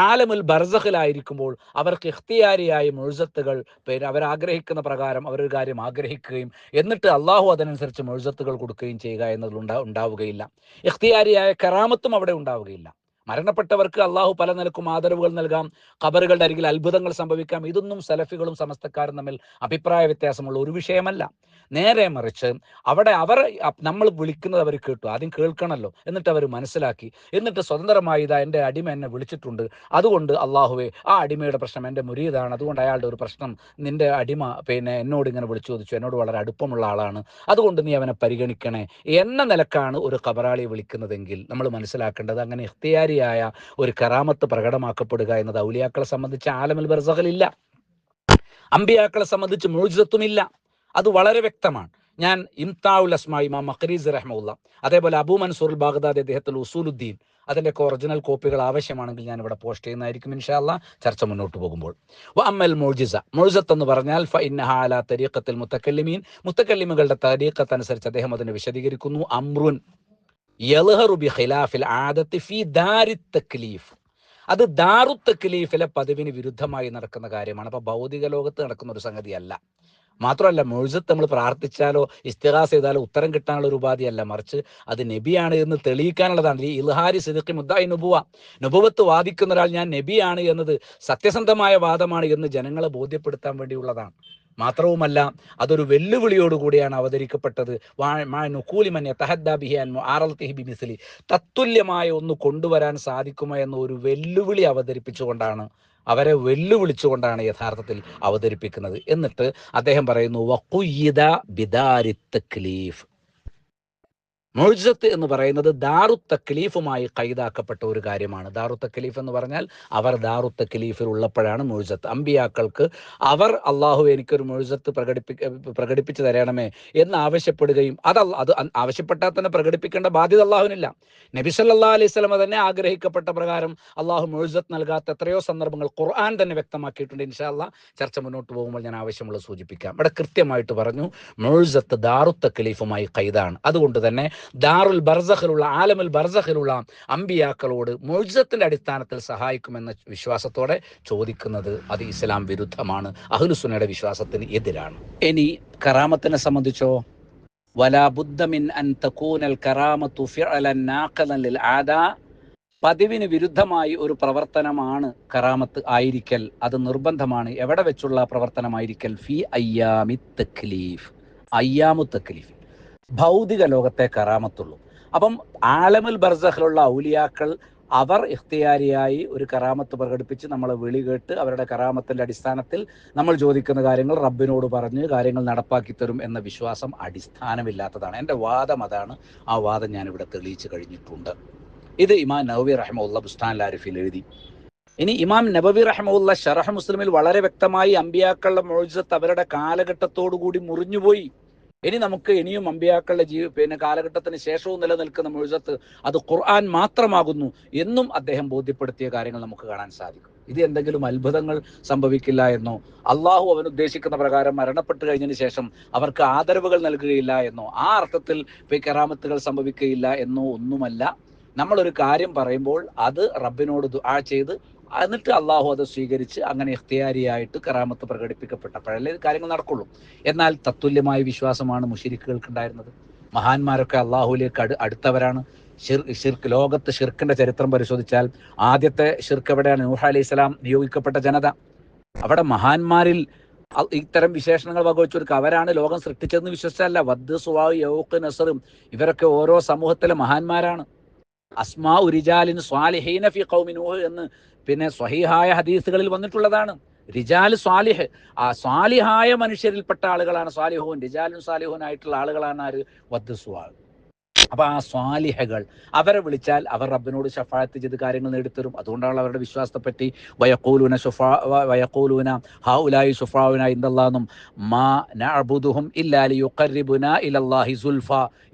ആലമുൽ ബർസഖിലായിരിക്കുമ്പോൾ അവർക്ക് ഇഖ്തിയാരിയായ മുഅ്ജിസത്തുകൾ, അവരാഗ്രഹിക്കുന്ന പ്രകാരം അവരൊരു കാര്യം ആഗ്രഹിക്കുകയും എന്നിട്ട് അള്ളാഹു അതനുസരിച്ച് മുഅ്ജിസത്തുകൾ കൊടുക്കുകയും ചെയ്യുക എന്നതിൽ ഉണ്ടാവുകയില്ല. ഇഖ്തിയാരിയായ കറാമത്തും അവിടെ ഉണ്ടാവുകയില്ല. മരണപ്പെട്ടവർക്ക് അള്ളാഹു പല നിലക്കും ആദരവുകൾ നൽകാം, ഖബറുകളുടെ അരികിൽ അത്ഭുതങ്ങൾ സംഭവിക്കാം. ഇതൊന്നും സലഫികളും സമസ്തക്കാരും തമ്മിൽ അഭിപ്രായ വ്യത്യാസമുള്ള ഒരു വിഷയമല്ല. നേരെ മറിച്ച് അവിടെ നമ്മൾ വിളിക്കുന്നത് അവർ കേട്ടു, ആദ്യം കേൾക്കണമല്ലോ, എന്നിട്ട് അവർ മനസ്സിലാക്കി, എന്നിട്ട് സ്വതന്ത്രമായി ഇതാ എൻ്റെ അടിമ എന്നെ വിളിച്ചിട്ടുണ്ട്, അതുകൊണ്ട് അള്ളാഹുവേ ആ അടിമയുടെ പ്രശ്നം എൻ്റെ മുരീദാണ്, അതുകൊണ്ട് അയാളുടെ ഒരു പ്രശ്നം നിന്റെ അടിമ എന്നോട് ഇങ്ങനെ വിളിച്ചു ചോദിച്ചു, എന്നോട് വളരെ അടുപ്പമുള്ള ആളാണ്, അതുകൊണ്ട് നീ അവനെ പരിഗണിക്കണേ എന്ന നിലക്കാണ് ഒരു ഖബറാളിയെ വിളിക്കുന്നതെങ്കിൽ നമ്മൾ മനസ്സിലാക്കേണ്ടത് അങ്ങനെ ഇഖ്തിയാരിയായ ഒരു കറാമത്ത് പ്രകടമാക്കപ്പെടുക എന്നത് ഔലിയാക്കളെ സംബന്ധിച്ച് ആലമുൽ ബർസഖിലില്ല, അമ്പിയാക്കളെ സംബന്ധിച്ച് മുഅ്ജിസത്തുമില്ല. അത് വളരെ വ്യക്തമാണ്. ഞാൻ ഇംതാഉൽ അസ്മാ ഇമാം മഖ്രീസി റഹ്മഹുല്ലാഹ്, അതേപോലെ അബൂ മൻസൂർ അൽ ബാഗ്ദാദി അദ്ദേഹത്തിൽ ഉസൂലുദ്ദീൻ, അതിൻ്റെയൊക്കെ ഒറിജിനൽ കോപ്പികൾ ആവശ്യമാണെങ്കിൽ ഞാൻ ഇവിടെ പോസ്റ്റ് ചെയ്യുന്നതായിരിക്കും ഇൻഷാ അല്ലാഹ് ചർച്ച മുന്നോട്ട് പോകുമ്പോൾ. അമ്മൽ മുഅ്ജിസത്ത് എന്ന് പറഞ്ഞാൽ ഫഇന്നഹാ അലാ തരീഖത്തിൽ മുത്തക്കല്ലിമീൻ, മുത്തക്കല്ലിമുകളുടെ തരീഖത്ത് അനുസരിച്ച് അദ്ദേഹം അതിനെ വിശദീകരിക്കുന്നു. അംറുൻ യൽഹറു ബി ഖിലാഫിൽ ആദത്തി ഫീ ദാരിത് തക്ലീഫ്, അത് ദാറുത് തക്ലീഫിലെ പതിവിന് വിരുദ്ധമായി നടക്കുന്ന കാര്യമാണ്. അപ്പൊ ഭൗതിക ലോകത്ത് നടക്കുന്ന ഒരു സംഗതിയല്ല. മാത്രമല്ല മുഅ്ജിസത്ത് നമ്മൾ പ്രാർത്ഥിച്ചാലോ ഇസ്തിഗാസ ചെയ്താലോ ഉത്തരം കിട്ടാനുള്ള ഒരു ഉപാധിയല്ല, മറിച്ച് അത് നബിയാണ് എന്ന് തെളിയിക്കാനുള്ളതാണ്. ഈ ഇൽഹാരി സിദ്ഖി മുദ്ദഇ നുബുവത്ത് വാദിക്കുന്ന ഒരാൾ ഞാൻ നബിയാണ് എന്നത് സത്യസന്ധമായ വാദമാണ് എന്ന് ജനങ്ങളെ ബോധ്യപ്പെടുത്താൻ വേണ്ടിയുള്ളതാണ്. മാത്രവുമല്ല അതൊരു വെല്ലുവിളിയോടുകൂടിയാണ് അവതരിക്കപ്പെട്ടത്. തത്തുല്യമായ ഒന്ന് കൊണ്ടുവരാൻ സാധിക്കുമോ എന്ന ഒരു വെല്ലുവിളി അവതരിപ്പിച്ചുകൊണ്ടാണ്, അവരെ വെല്ലുവിളിച്ചുകൊണ്ടാണ് യഥാർത്ഥത്തിൽ അവതരിപ്പിക്കുന്നത്. എന്നിട്ട് അദ്ദേഹം പറയുന്നു വഖുയ്യിദ ബിദാരി തക്ലീഫ്, മുഅ്ജിസത്ത് എന്ന് പറയുന്നത് ദാറു തക്ലീഫുമായി കൈതാക്കപ്പെട്ട ഒരു കാര്യമാണ്. ദാറു തക്ലീഫ് എന്ന് പറഞ്ഞാൽ അവർ ദാറു തക്ലീഫിൽ ഉള്ളപ്പോഴാണ് മുഅ്ജിസത്ത്. അമ്പിയാക്കൾക്ക് അവർ അള്ളാഹു എനിക്കൊരു മുഅ്ജിസത്ത് പ്രകടിപ്പിച്ചു തരണമേ എന്ന് ആവശ്യപ്പെടുകയും അത് ആവശ്യപ്പെട്ടാൽ തന്നെ പ്രകടിപ്പിക്കേണ്ട ബാധ്യത അള്ളാഹുവിനില്ല. നബി സല്ലല്ലാഹു അലൈഹി വസല്ലം തന്നെ ആഗ്രഹിക്കപ്പെട്ട പ്രകാരം അള്ളാഹു മുഅ്ജിസത്ത് നൽകാത്ത എത്രയോ സന്ദർഭങ്ങൾ ഖുർആൻ തന്നെ വ്യക്തമാക്കിയിട്ടുണ്ട്. ഇൻഷാ അല്ലാഹ് ചർച്ച മുന്നോട്ട് പോകുമ്പോൾ ഞാൻ ആവശ്യമുള്ളത് സൂചിപ്പിക്കാം. ഇവിടെ കൃത്യമായിട്ട് പറഞ്ഞു മുഅ്ജിസത്ത് ദാറു തക്ലീഫുമായി കൈതാണ്. അതുകൊണ്ട് തന്നെ ദാറുൽ ബർസഖിലുള്ള ആലമുൽ ബർസഖിലുള്ള അമ്പിയാക്കളോട് മുഅ്ജിസത്തിന്റെ അടിസ്ഥാനത്തിൽ സഹായിക്കുമെന്ന വിശ്വാസത്തോടെ ചോദിക്കുന്നത് അത് ഇസ്ലാം വിരുദ്ധമാണ്, അഹ്ലുസുന്നയുടെ വിശ്വാസത്തിന് എതിരാണ്. ഇനി കറാമത്തിനെ സംബന്ധിച്ചോ, വലാ ബുദ്ദ മിൻ അൻ തകൂനൽ കറാമത്തു ഫിഅലൻ നാഖിലൻ ലിൽ ആദാ, പതിവിന് വിരുദ്ധമായി ഒരു പ്രവർത്തനമാണ് കറാമത്ത് ആയിരിക്കൽ, അത് നിർബന്ധമാണ്. എവിടെ വെച്ചുള്ള പ്രവർത്തനമായിരിക്കൽ? ഫി അയ്യാമി തക്ലീഫ്, അയ്യാമു തക്ലീഫ്, ഭൗതിക ലോകത്തെ കറാമത്തുള്ളൂ. അപ്പം ആലമുൽ ബർസഖിലുള്ള ഔലിയാക്കൾ അവർ ഇഖ്തിയാരിയായി ഒരു കറാമത്ത് പ്രകടിപ്പിച്ച് നമ്മളെ വിളി കേട്ട് അവരുടെ കറാമത്തിന്റെ അടിസ്ഥാനത്തിൽ നമ്മൾ ചോദിക്കുന്ന കാര്യങ്ങൾ റബ്ബിനോട് പറഞ്ഞ് കാര്യങ്ങൾ നടപ്പാക്കി തരും എന്ന വിശ്വാസം അടിസ്ഥാനമില്ലാത്തതാണ്. എൻ്റെ വാദം അതാണ്. ആ വാദം ഞാനിവിടെ തെളിയിച്ചു കഴിഞ്ഞിട്ടുണ്ട്. ഇത് ഇമാം നബവി റഹിമഹുല്ലാഹ് ബുസ്താനുൽ ആരിഫിൽ എഴുതി. ഇനി ഇമാം നബവി റഹിമഹുല്ലാഹ് ശറഹ് മുസ്ലിമിൽ വളരെ വ്യക്തമായി അമ്പിയാക്കളുടെ മുഅ്ജിസത്ത് അവരുടെ കാലഘട്ടത്തോടു കൂടി മുറിഞ്ഞുപോയി. ഇനി നമുക്ക് ഇനിയും അമ്പിയാക്കളുടെ കാലഘട്ടത്തിന് ശേഷവും നിലനിൽക്കുന്ന മുഅ്ജിസത്ത് അത് ഖുർആൻ മാത്രമാകുന്നു എന്നും അദ്ദേഹം ബോധ്യപ്പെടുത്തിയ കാര്യങ്ങൾ നമുക്ക് കാണാൻ സാധിക്കും. ഇത് എന്തെങ്കിലും അത്ഭുതങ്ങൾ സംഭവിക്കില്ല എന്നോ, അള്ളാഹു അവൻ ഉദ്ദേശിക്കുന്ന പ്രകാരം മരണപ്പെട്ടു കഴിഞ്ഞതിന് ശേഷം അവർക്ക് ആദരവുകൾ നൽകുകയില്ല എന്നോ, ആ അർത്ഥത്തിൽ കറാമത്തുകൾ സംഭവിക്കുകയില്ല എന്നോ ഒന്നുമല്ല. നമ്മളൊരു കാര്യം പറയുമ്പോൾ അത് റബ്ബിനോട് ദുആ ചെയ്ത് എന്നിട്ട് അള്ളാഹു അത് സ്വീകരിച്ച് അങ്ങനെ ഇഖ്തിയാരിയായിട്ട് കറാമത്ത് പ്രകടിപ്പിക്കപ്പെട്ടപ്പോഴല്ലേ കാര്യങ്ങൾ നടക്കുള്ളൂ. എന്നാൽ തത്തുല്യമായ വിശ്വാസമാണ് മുശ്രിക്കുകൾക്ക് ഉണ്ടായിരുന്നത്. മഹാന്മാരൊക്കെ അള്ളാഹുലേക്ക് അടുത്തവരാണ്. ലോകത്ത് ഷിർക്കിന്റെ ചരിത്രം പരിശോധിച്ചാൽ ആദ്യത്തെ ഷിർക്ക് എവിടെയാണ്? നൂഹ് അലൈഹിസ്സലാം നിയോഗിക്കപ്പെട്ട ജനത. അവിടെ മഹാന്മാരിൽ ഇത്തരം വിശേഷണങ്ങൾ വകവെച്ചവർക്ക് അവരാണ് ലോകം സൃഷ്ടിച്ചതെന്ന് വിശ്വസിച്ചല്ല. വദ്, സുവാ, യൗഖ്, നസറും ഇവരൊക്കെ ഓരോ സമൂഹത്തിലെ മഹാന്മാരാണ്. അസ്മാ ഉരിജാലിൻ സ്വാലിഹീന ഫി ഖൗമി നൂഹ് എന്ന് സ്വഹീഹായ ഹദീസുകളിൽ വന്നിട്ടുള്ളതാണ്. റിജാൽ സ്വാലിഹ്, ആ സ്വാലിഹായ മനുഷ്യരിൽപ്പെട്ട ആളുകളാണ് സ്വാലിഹൂൻ. റിജാലും സ്വാലിഹൂൻ ആയിട്ടുള്ള ആളുകളാണ് ആര്? വദ്, സുവാ. അപ്പൊ ആ സ്വാലിഹകൾ അവരെ വിളിച്ചാൽ അവർ റബ്ബിനോട് ശഫാഅത്ത് ചെയ്ത് കാര്യങ്ങൾ നേടിത്തരും. അതുകൊണ്ടാണ് അവരുടെ വിശ്വാസത്തെ പറ്റി വയഖൂലൂന ഹൗലായി ശുഫാഉന ഇൻദല്ലാഹും മാ നഅബുദുഹും ഇല്ലാ ലിയുഖർരിബുനാ ഇലല്ലാഹി സുൽഫ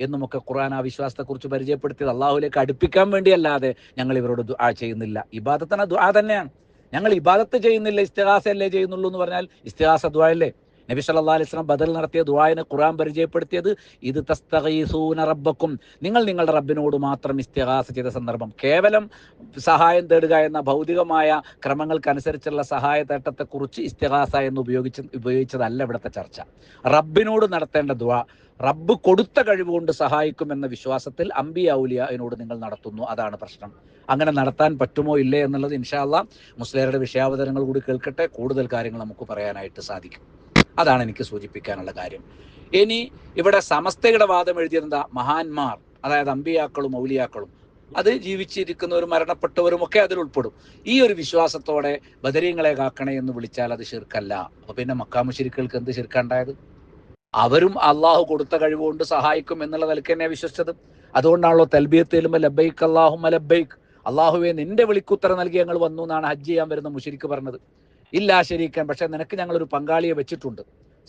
എന്നുമൊക്കെ ഖുർആൻ ആ വിശ്വാസത്തെക്കുറിച്ച് പരിചയപ്പെടുത്തിയത് അള്ളാഹുലേക്ക് അടുപ്പിക്കാൻ വേണ്ടിയല്ലാതെ ഞങ്ങൾ ഇവരോട് ദുആ ചെയ്യുന്നില്ല. ഇബാദത്തിന് ദുആ തന്നെയാണ്. ഞങ്ങൾ ഇബാദത്ത് ചെയ്യുന്നില്ല, ഇസ്തിഗാസയല്ലേ ചെയ്യുന്നുള്ളൂ എന്ന് പറഞ്ഞാൽ ഇസ്തിഗാസ ദുആയല്ലേ? നബി സല്ലല്ലാഹു അലൈഹി വസല്ലം ബദൽ നടത്തിയ ദുആയിനെ ഖുർആൻ പരിചയപ്പെടുത്തിയത് ഇത് തസ്തഗീസൂന റബ്ബക്കും, നിങ്ങൾ നിങ്ങളുടെ റബ്ബിനോട് മാത്രം ഇസ്തിഗാസ ചെയ്ത സന്ദർഭം. കേവലം സഹായം തേടുക എന്ന ഭൗതികമായ ക്രമങ്ങൾക്കനുസരിച്ചുള്ള സഹായ തേട്ടത്തെക്കുറിച്ച് ഇസ്തിഗാസ എന്ന് ഉപയോഗിച്ചതല്ല ഇവിടുത്തെ ചർച്ച. റബ്ബിനോട് നടത്തേണ്ട ദുആ റബ്ബ് കൊടുത്ത കഴിവുകൊണ്ട് സഹായിക്കുമെന്ന വിശ്വാസത്തിൽ അംബിയ ഔലിയയോട് നിങ്ങൾ നടത്തുന്നു. അതാണ് പ്രശ്നം. അങ്ങനെ നടത്താൻ പറ്റുമോ ഇല്ലേ എന്നുള്ളത് ഇൻഷാ അല്ലാഹ് മുസ്ലിയാരുടെ വിഷയാവതരങ്ങൾ കൂടി കേൾക്കട്ടെ, കൂടുതൽ കാര്യങ്ങൾ നമുക്ക് പറയാനായിട്ട് സാധിക്കും. അതാണ് എനിക്ക് സൂചിപ്പിക്കാനുള്ള കാര്യം. ഇനി ഇവിടെ സമസ്തയുടെ വാദം എഴുതിയത് എന്താ? മഹാന്മാർ, അതായത് അമ്പിയാക്കളും ഔലിയാക്കളും, അത് ജീവിച്ചിരിക്കുന്നവരും മരണപ്പെട്ടവരും ഒക്കെ അതിൽ ഉൾപ്പെടും. ഈ ഒരു വിശ്വാസത്തോടെ ബദരീങ്ങളെ കാക്കണേ എന്ന് വിളിച്ചാൽ അത് ശിർക്കല്ല. അപ്പൊ പിന്നെ മക്കാ മുശ്രിക്കുകൾക്ക് എന്ത് ശിർക്കുണ്ടായത്? അവരും അള്ളാഹു കൊടുത്ത കഴിവുകൊണ്ട് സഹായിക്കും എന്നുള്ള നിലയ്ക്ക് തന്നെ വിശ്വസിച്ചത്. അതുകൊണ്ടാണല്ലോ തൽബിയത്ത് ചെല്ലുമ്പോൾ ലബ്ബൈക്ക് അല്ലാഹുമ്മ ലബ്ബൈക്ക്, അള്ളാഹുവെ നിന്റെ വിളിക്കുത്തരം നൽകി ഞങ്ങൾ വന്നു എന്നാണ് ഹജ്ജ് ചെയ്യാൻ വരുന്ന മുശ്രിക്ക് പറഞ്ഞത്. ഇല്ലാ ശരീക്കൻ, പക്ഷെ നിനക്ക് ഞങ്ങളൊരു പങ്കാളിയെ വെച്ചിട്ടുണ്ട്.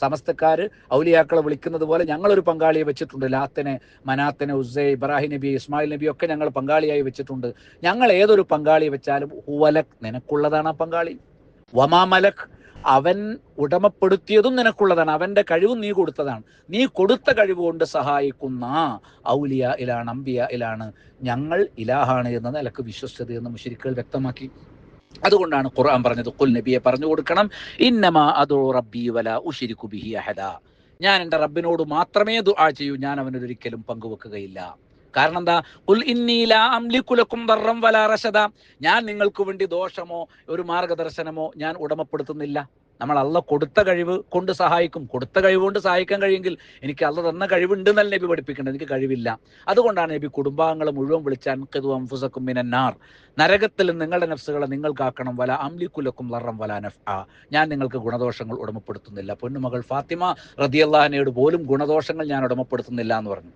സമസ്തക്കാർ ഔലിയാക്കളെ വിളിക്കുന്നത് പോലെ ഞങ്ങളൊരു പങ്കാളിയെ വെച്ചിട്ടുണ്ട്. ലാത്തിനെ, മനാത്തിനെ, ഉസ്സെ, ഇബ്രാഹിം നബി, ഇസ്മായിൽ നബി ഒക്കെ ഞങ്ങൾ പങ്കാളിയായി വെച്ചിട്ടുണ്ട്. ഞങ്ങൾ ഏതൊരു പങ്കാളിയെ വെച്ചാലും ഹുവലക്, നിനക്കുള്ളതാണ് ആ പങ്കാളി. വമാ മലക്, അവൻ ഉടമപ്പെടുത്തിയതും നിനക്കുള്ളതാണ്. അവന്റെ കഴിവും നീ കൊടുത്തതാണ്. നീ കൊടുത്ത കഴിവ് കൊണ്ട് സഹായിക്കുന്ന ഔലിയ ഇലാണ്, അംബിയ ഇലാണ് ഞങ്ങൾ ഇലാഹാണ് എന്ന നിലക്ക് വിശ്വസ്തതയെന്ന് മുശ്രിക്കുകൾ വ്യക്തമാക്കി. അതുകൊണ്ടാണ് ഖുർആൻ പറഞ്ഞത്, ഖുൽ, നബിയെ പറഞ്ഞു കൊടുക്കണം, ഇന്നമാ അദു റബ്ബി വലാ ഉശ്രികു ബിഹി അഹദ, ഞാൻ എൻ്റെ റബ്ബിനോട് മാത്രമേ ദുആ ചെയ്യൂ, ഞാൻ അവനൊരിക്കലും പങ്കുവെക്കുകയില്ല. കാരണം എന്താ? ഖുൽ ഇന്നി ലാ അംലികു ലക്കും ദർറൻ വലാ റശദ, ഞാൻ നിങ്ങൾക്ക് വേണ്ടി ദോഷമോ ഒരു മാർഗദർശനമോ ഞാൻ ഉടമപ്പെടുത്തുന്നില്ല. നമ്മൾ അള്ള കൊടുത്ത കഴിവ് കൊണ്ട് സഹായിക്കും. കൊടുത്ത കഴിവ് കൊണ്ട് സഹായിക്കാൻ കഴിയുമെങ്കിൽ എനിക്ക് അള്ള തന്ന കഴിവുണ്ടെന്നല്ല നബി പഠിപ്പിക്കേണ്ടത്. എനിക്ക് കഴിവില്ല. അതുകൊണ്ടാണ് നബി കുടുംബാംഗങ്ങളെ മുഴുവൻ വിളിച്ച് അൻഖിദു അൻഫുസക്കും മിനന്നാർ, നരകത്തിൽ നിങ്ങളുടെ നഫ്സുകളെ നിങ്ങൾ കാക്കണം. വല അംലികു ലക്കും ദർറൻ വലാ നഫ്അ, ഞാൻ നിങ്ങൾക്ക് ഗുണദോഷങ്ങൾ ഉടമപ്പെടുത്തുന്നില്ല. പൊന്നുമകൾ ഫാത്തിമ റളിയല്ലാഹു അൻഹയോട് പോലും ഗുണദോഷങ്ങൾ ഞാൻ ഉടമപ്പെടുത്തുന്നില്ല എന്ന് പറഞ്ഞു.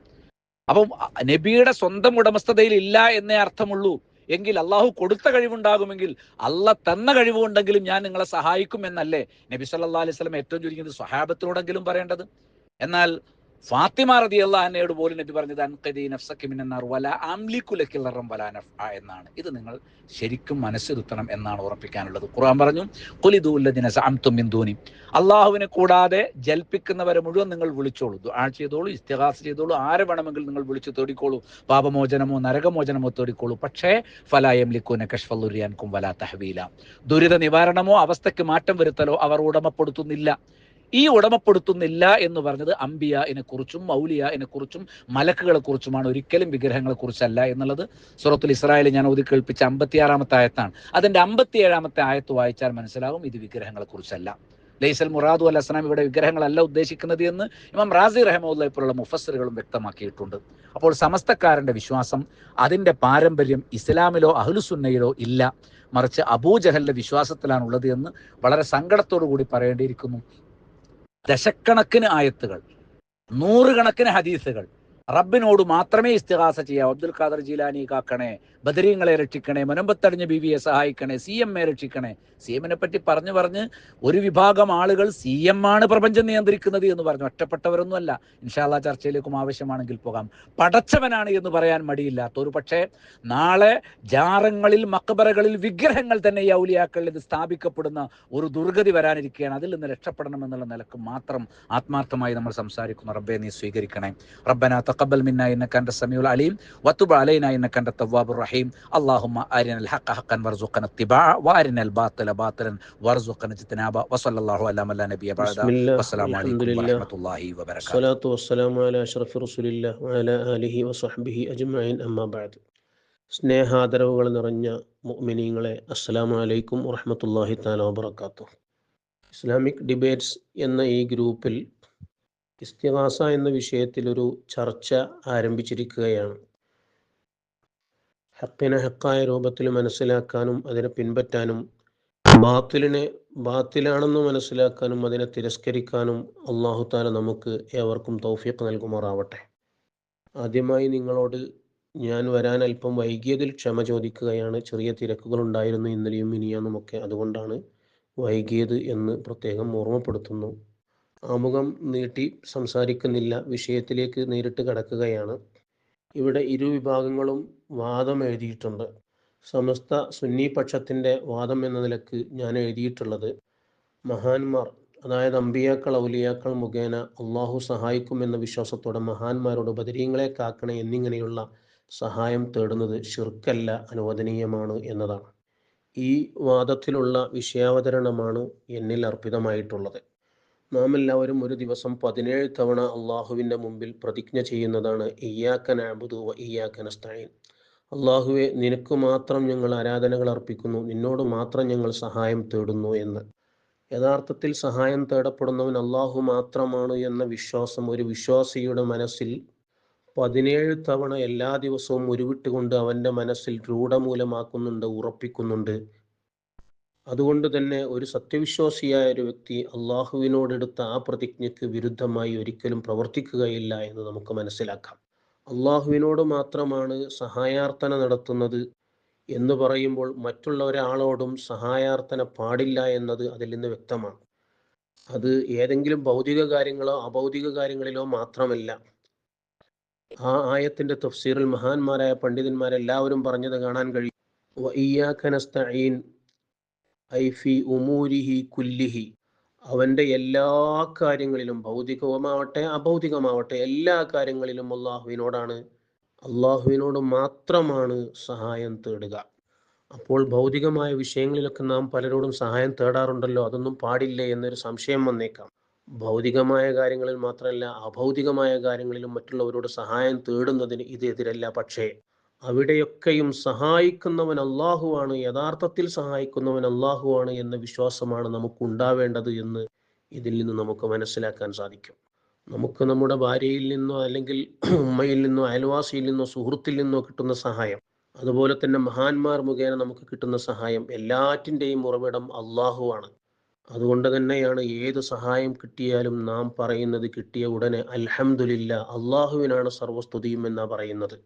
അപ്പം നബിയുടെ സ്വന്തം ഉടമസ്ഥതയിൽ ഇല്ല എന്നേ അർത്ഥമുള്ളൂ. എങ്കിൽ അള്ളാഹു കൊടുത്ത കഴിവുണ്ടാകുമെങ്കിൽ അള്ള തന്ന കഴിവുണ്ടെങ്കിലും ഞാൻ നിങ്ങളെ സഹായിക്കും എന്നല്ലേ നബി സല്ലല്ലാഹു അലൈഹി വസല്ലം ഏറ്റവും ചുരുങ്ങിയത് സ്വഹാബത്തിനോടെങ്കിലും പറയേണ്ടത്. എന്നാൽ ഫാത്തിമ റളിയല്ലാഹു അൻഹയോട് പോലും നബി പറഞ്ഞത് അൻഖദി നഫ്സക മിനന്നാർ വലാ അംലികു ലക ദർറൻ വലാ നഫ്അ എന്നാണ്. ഇത് നിങ്ങൾ ശരിക്കും മനസ്സിരുത്തണം എന്നാണ് ഉറപ്പിക്കാനുള്ളത്. ഖുർആൻ പറഞ്ഞു, ഖുലിദു അല്ലദീന സഅംതും മിൻ ദൂനി, അള്ളാഹുവിനെ കൂടാതെ ജൽപ്പിക്കുന്നവരെ മുഴുവൻ നിങ്ങൾ വിളിച്ചോളൂ, ദുആ ചെയ്തോളൂ, ഇസ്തിഗാസ ചെയ്തോളൂ, ആരെ വേണമെങ്കിൽ നിങ്ങൾ വിളിച്ചു തേടിക്കോളൂ, പാപമോചനമോ നരകമോചനമോ തേടിക്കോളൂ. പക്ഷേ ഫലാ യംലികൂന കശ്ഫൽ ദുർരി അൻകും വലാ തഹ്വീല, ദുരിത നിവാരണമോ അവസ്ഥയ്ക്ക് മാറ്റം വരുത്തലോ അവർ ഉടമപ്പെടുത്തുന്നില്ല. ഈ ഉടമപ്പെടുത്തുന്നില്ല എന്ന് പറഞ്ഞത് അംബിയാനെ കുറിച്ചും മൗലിയാനെ കുറിച്ചും മലക്കുകളെ കുറിച്ചുമാണ്, ഒരിക്കലും വിഗ്രഹങ്ങളെ കുറിച്ചല്ല എന്നുള്ളത് സൂറത്തുൽ ഇസ്രായേൽ ഞാൻ ഓതി കേൾപ്പിച്ച 56-ാമത്തെ ആയത്താണ്. അതിന്റെ 57-ാമത്തെ ആയത്ത് വായിച്ചാൽ മനസ്സിലാകും ഇത് വിഗ്രഹങ്ങളെ കുറിച്ചല്ല. ലൈസൽ മുറാദു അൽ അസ്നാം, ഇവിടെ വിഗ്രഹങ്ങളല്ല ഉദ്ദേശിക്കുന്നത് എന്ന് ഇമാം റാസി റഹിമഹുല്ലാഹി പോലുള്ള മുഫസ്സിറുകളും വ്യക്തമാക്കിയിട്ടുണ്ട്. അപ്പോൾ സമസ്തക്കാരന്റെ വിശ്വാസം, അതിന്റെ പാരമ്പര്യം ഇസ്ലാമിലോ അഹ്ലുസുന്നയിലോ ഇല്ല, മറിച്ച് അബൂജഹലിന്റെ വിശ്വാസത്തിലാണുള്ളത് എന്ന് വളരെ സങ്കടത്തോടു കൂടി പറയേണ്ടിയിരിക്കുന്നു. ദശക്കണക്കിന് ആയത്തുകൾ, നൂറുകണക്കിന് ഹദീസുകൾ, റബ്ബിനോട് മാത്രമേ ഇസ്തിഗാസ ചെയ്യാവൂ. അബ്ദുൽ ഖാദർ ജീലാനി കാക്കണേ, ബദരീങ്ങളെ രക്ഷിക്കണേ, മുനമ്പത്തടിഞ്ഞ ബീവിയെ സഹായിക്കണേ, CM രക്ഷിക്കണേ. CM പറ്റി പറഞ്ഞ് ഒരു വിഭാഗം ആളുകൾ CM ആണ് പ്രപഞ്ചം നിയന്ത്രിക്കുന്നത് എന്ന് പറഞ്ഞു. ഒറ്റപ്പെട്ടവരൊന്നുമല്ല. ഇൻഷാ അല്ലാഹ് ചർച്ചയിലേക്കും ആവശ്യമാണെങ്കിൽ പോകാം. പടച്ചവനാണ് എന്ന് പറയാൻ മടിയില്ലാത്തൊരു, പക്ഷേ നാളെ ജാറങ്ങളിൽ മക്ബറകളിൽ വിഗ്രഹങ്ങൾ തന്നെ ഈ ഔലിയാക്കളിൽ ഇത് സ്ഥാപിക്കപ്പെടുന്ന ഒരു ദുർഗതി വരാനിരിക്കുകയാണ്. അതിൽ നിന്ന് രക്ഷപ്പെടണം എന്നുള്ള നിലക്ക് മാത്രം ആത്മാർത്ഥമായി നമ്മൾ സംസാരിക്കുന്നു. റബ്ബേ, നീ സ്വീകരിക്കണേ. റബ്ബനാ തഖബ്ബൽ മിന്നാ ഇന്നക അൻത സമീഉൽ അലീം വതുബ് അലൈനാ ഇന്നക അൻത തവ്വാബുർ റഹീം. അല്ലാഹുമ്മ അരിനൽ ഹഖ ഹഖൻ വർസുഖ്ന ഇത്തിബാഅ വഅരിനൽ ബാത്തില ബാത്തിലൻ വർസുഖ്ന ഇജ്തിനാബ. വസല്ലല്ലാഹു അലാ മൻ ലാ നബിയ ബഅദ. വസ്സലാമു അലൈക്കും വറഹ്മത്തുള്ളാഹി വബറകാതുഹു. സ്വലാത്തു വസ്സലാമു അലാ അഷ്റഫി റസൂലില്ലാഹി വഅലാ ആലിഹി വസഹ്ബിഹി അജ്മഈൻ. അമ്മാ ബഅദ്. സ്നേഹാദരവുകൾ നിറഞ്ഞ മുഅ്മിനീങ്ങളെ, അസ്സലാമു അലൈക്കും വറഹ്മത്തുള്ളാഹി തആല വബറകാതുഹു. ഇസ്ലാമിക് ഡിബേറ്റ്സ് എന്ന ഈ ഗ്രൂപ്പിൽ ഇസ്തിഗാസ എന്ന വിഷയത്തിൽ ഒരു ചർച്ച ആരംഭിച്ചിരിക്കുകയാണ്. ഹക്കിനെ ഹക്കായ രൂപത്തിൽ മനസ്സിലാക്കാനും അതിനെ പിൻപറ്റാനും, ബാത്തിലിനെ ബാത്തിലാണെന്ന് മനസ്സിലാക്കാനും അതിനെ തിരസ്കരിക്കാനും അല്ലാഹു തആല നമുക്ക് ഏവർക്കും തൗഫീഖ് നൽകുമാറാവട്ടെ. ആദ്യമായി നിങ്ങളോട് ഞാൻ വരാൻ അല്പം വൈകിയതിൽ ക്ഷമ ചോദിക്കുകയാണ്. ചെറിയ തിരക്കുകളുണ്ടായിരുന്നു ഇന്നലെയും മിനിയാന്നുമൊക്കെ, അതുകൊണ്ടാണ് വൈകിയത് എന്ന് പ്രത്യേകം ഓർമ്മപ്പെടുത്തുന്നു. ആമുഖം നീട്ടി സംസാരിക്കുന്നില്ല, വിഷയത്തിലേക്ക് നേരിട്ട് കടക്കുകയാണ്. ഇവിടെ ഇരു വിഭാഗങ്ങളും വാദം എഴുതിയിട്ടുണ്ട്. സമസ്ത സുന്നി പക്ഷത്തിൻ്റെ വാദം എന്ന നിലക്ക് ഞാൻ എഴുതിയിട്ടുള്ളത്, മഹാന്മാർ, അതായത് അമ്പിയാക്കൾ ഔലിയാക്കൾ മുഖേന അള്ളാഹു സഹായിക്കുമെന്ന വിശ്വാസത്തോടെ മഹാന്മാരോട് ബദരീങ്ങളെ കാക്കണേ എന്നിങ്ങനെയുള്ള സഹായം തേടുന്നത് ശിർക്കല്ല, അനുവദനീയമാണ് എന്നതാണ്. ഈ വാദത്തിലുള്ള വിഷയാവതരണമാണ് എന്നിൽ അർപ്പിതമായിട്ടുള്ളത്. നാം എല്ലാവരും ഒരു ദിവസം 17 തവണ അള്ളാഹുവിൻ്റെ മുമ്പിൽ പ്രതിജ്ഞ ചെയ്യുന്നതാണ് ഇയ്യാക നഅ്ബുദു വ ഇയ്യാക നസ്തഈൻ. അള്ളാഹുവെ, നിനക്ക് മാത്രം ഞങ്ങൾ ആരാധനകൾ അർപ്പിക്കുന്നു, നിന്നോട് മാത്രം ഞങ്ങൾ സഹായം തേടുന്നു എന്ന്. യഥാർത്ഥത്തിൽ സഹായം തേടപ്പെടുന്നവൻ അള്ളാഹു മാത്രമാണ് എന്ന വിശ്വാസം ഒരു വിശ്വാസിയുടെ മനസ്സിൽ 17 തവണ എല്ലാ ദിവസവും ഉരുവിട്ടുകൊണ്ട് അവൻ്റെ മനസ്സിൽ രൂഢമൂലമാക്കുന്നുണ്ട്, ഉറപ്പിക്കുന്നുണ്ട്. അതുകൊണ്ട് തന്നെ ഒരു സത്യവിശ്വാസിയായ ഒരു വ്യക്തി അള്ളാഹുവിനോടെടുത്ത ആ പ്രതിജ്ഞയ്ക്ക് വിരുദ്ധമായി ഒരിക്കലും പ്രവർത്തിക്കുകയില്ല എന്ന് നമുക്ക് മനസ്സിലാക്കാം. അള്ളാഹുവിനോട് മാത്രമാണ് സഹായാർത്ഥന നടത്തുന്നത് എന്ന് പറയുമ്പോൾ മറ്റുള്ള ഒരാളോടും സഹായാർത്ഥന പാടില്ല എന്നത് അതിൽ നിന്ന് വ്യക്തമാണ്. അത് ഏതെങ്കിലും ഭൗതിക കാര്യങ്ങളോ അഭൗതിക കാര്യങ്ങളിലോ മാത്രമല്ല. ആ ആയത്തിന്റെ തഫ്സീറിൽ മഹാന്മാരായ പണ്ഡിതന്മാരെല്ലാവരും പറഞ്ഞത് കാണാൻ കഴിയും. വഇയ്യാക നസ്തഈൻ ഐ ഫി ഉമൂരിഹി കുല്ലിഹി, അവന്റെ എല്ലാ കാര്യങ്ങളിലും, ഭൗതികവുമാവട്ടെ അഭൗതികമാവട്ടെ, എല്ലാ കാര്യങ്ങളിലും അള്ളാഹുവിനോട് മാത്രമാണ് സഹായം തേടുക. അപ്പോൾ ഭൗതികമായ വിഷയങ്ങളിലൊക്കെ നാം പലരോടും സഹായം തേടാറുണ്ടല്ലോ, അതൊന്നും പാടില്ലേ എന്നൊരു സംശയം വന്നേക്കാം. ഭൗതികമായ കാര്യങ്ങളിൽ മാത്രമല്ല, അഭൗതികമായ കാര്യങ്ങളിലും മറ്റുള്ളവരോട് സഹായം തേടുന്നതിന് ഇത് എതിരല്ല. പക്ഷേ അവിടെയൊക്കെയും സഹായിക്കുന്നവൻ അള്ളാഹുവാണ്, യഥാർത്ഥത്തിൽ സഹായിക്കുന്നവൻ അള്ളാഹുവാണ് എന്ന വിശ്വാസമാണ് നമുക്ക് ഉണ്ടാവേണ്ടത് എന്ന് ഇതിൽ നിന്ന് നമുക്ക് മനസ്സിലാക്കാൻ സാധിക്കും. നമുക്ക് നമ്മുടെ ഭാര്യയിൽ നിന്നോ അല്ലെങ്കിൽ ഉമ്മയിൽ നിന്നോ അയൽവാസിയിൽ നിന്നോ സുഹൃത്തിൽ നിന്നോ കിട്ടുന്ന സഹായം, അതുപോലെ തന്നെ മഹാന്മാർ മുഖേന നമുക്ക് കിട്ടുന്ന സഹായം, എല്ലാറ്റിൻ്റെയും ഉറവിടം അള്ളാഹുവാണ്. അതുകൊണ്ട് തന്നെയാണ് ഏത് സഹായം കിട്ടിയാലും നാം പറയുന്നത് കിട്ടിയ ഉടനെ അൽഹംദുലില്ലാ, അള്ളാഹുവിനാണ് സർവസ്തുതിയും എന്നാ പറയുന്നത്.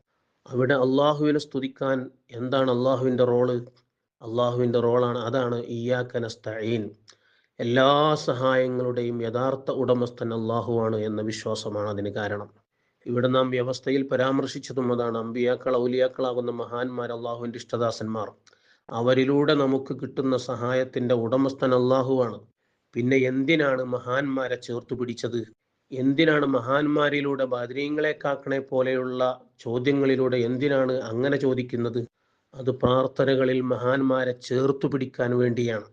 അവിടെ അള്ളാഹുവിനെ സ്തുതിക്കാൻ എന്താണ് അള്ളാഹുവിൻ്റെ റോള്? അള്ളാഹുവിൻ്റെ റോളാണ്, അതാണ് ഇയ്യാക നസ്തഈൻ. എല്ലാ സഹായങ്ങളുടെയും യഥാർത്ഥ ഉടമസ്ഥൻ അള്ളാഹുവാണ് എന്ന വിശ്വാസമാണ് അതിന് കാരണം. ഇവിടെ നാം വ്യവസ്ഥയിൽ പരാമർശിച്ചതും അതാണ്. അമ്പിയാക്കൾ, ഔലിയാക്കളാകുന്ന മഹാന്മാർ, അള്ളാഹുവിൻ്റെ ഇഷ്ടദാസന്മാർ, അവരിലൂടെ നമുക്ക് കിട്ടുന്ന സഹായത്തിന്റെ ഉടമസ്ഥൻ അള്ളാഹുവാണ്. പിന്നെ എന്തിനാണ് മഹാന്മാരെ ചേർത്തു പിടിച്ചത്? എന്തിനാണ് മഹാന്മാരിലൂടെ ബദരീങ്ങളെ കാക്കണെ പോലെയുള്ള ചോദ്യങ്ങളിലൂടെ എന്തിനാണ് അങ്ങനെ ചോദിക്കുന്നത്? അത് പ്രാർത്ഥനകളിൽ മഹാന്മാരെ ചേർത്തു പിടിക്കാൻ വേണ്ടിയാണ്.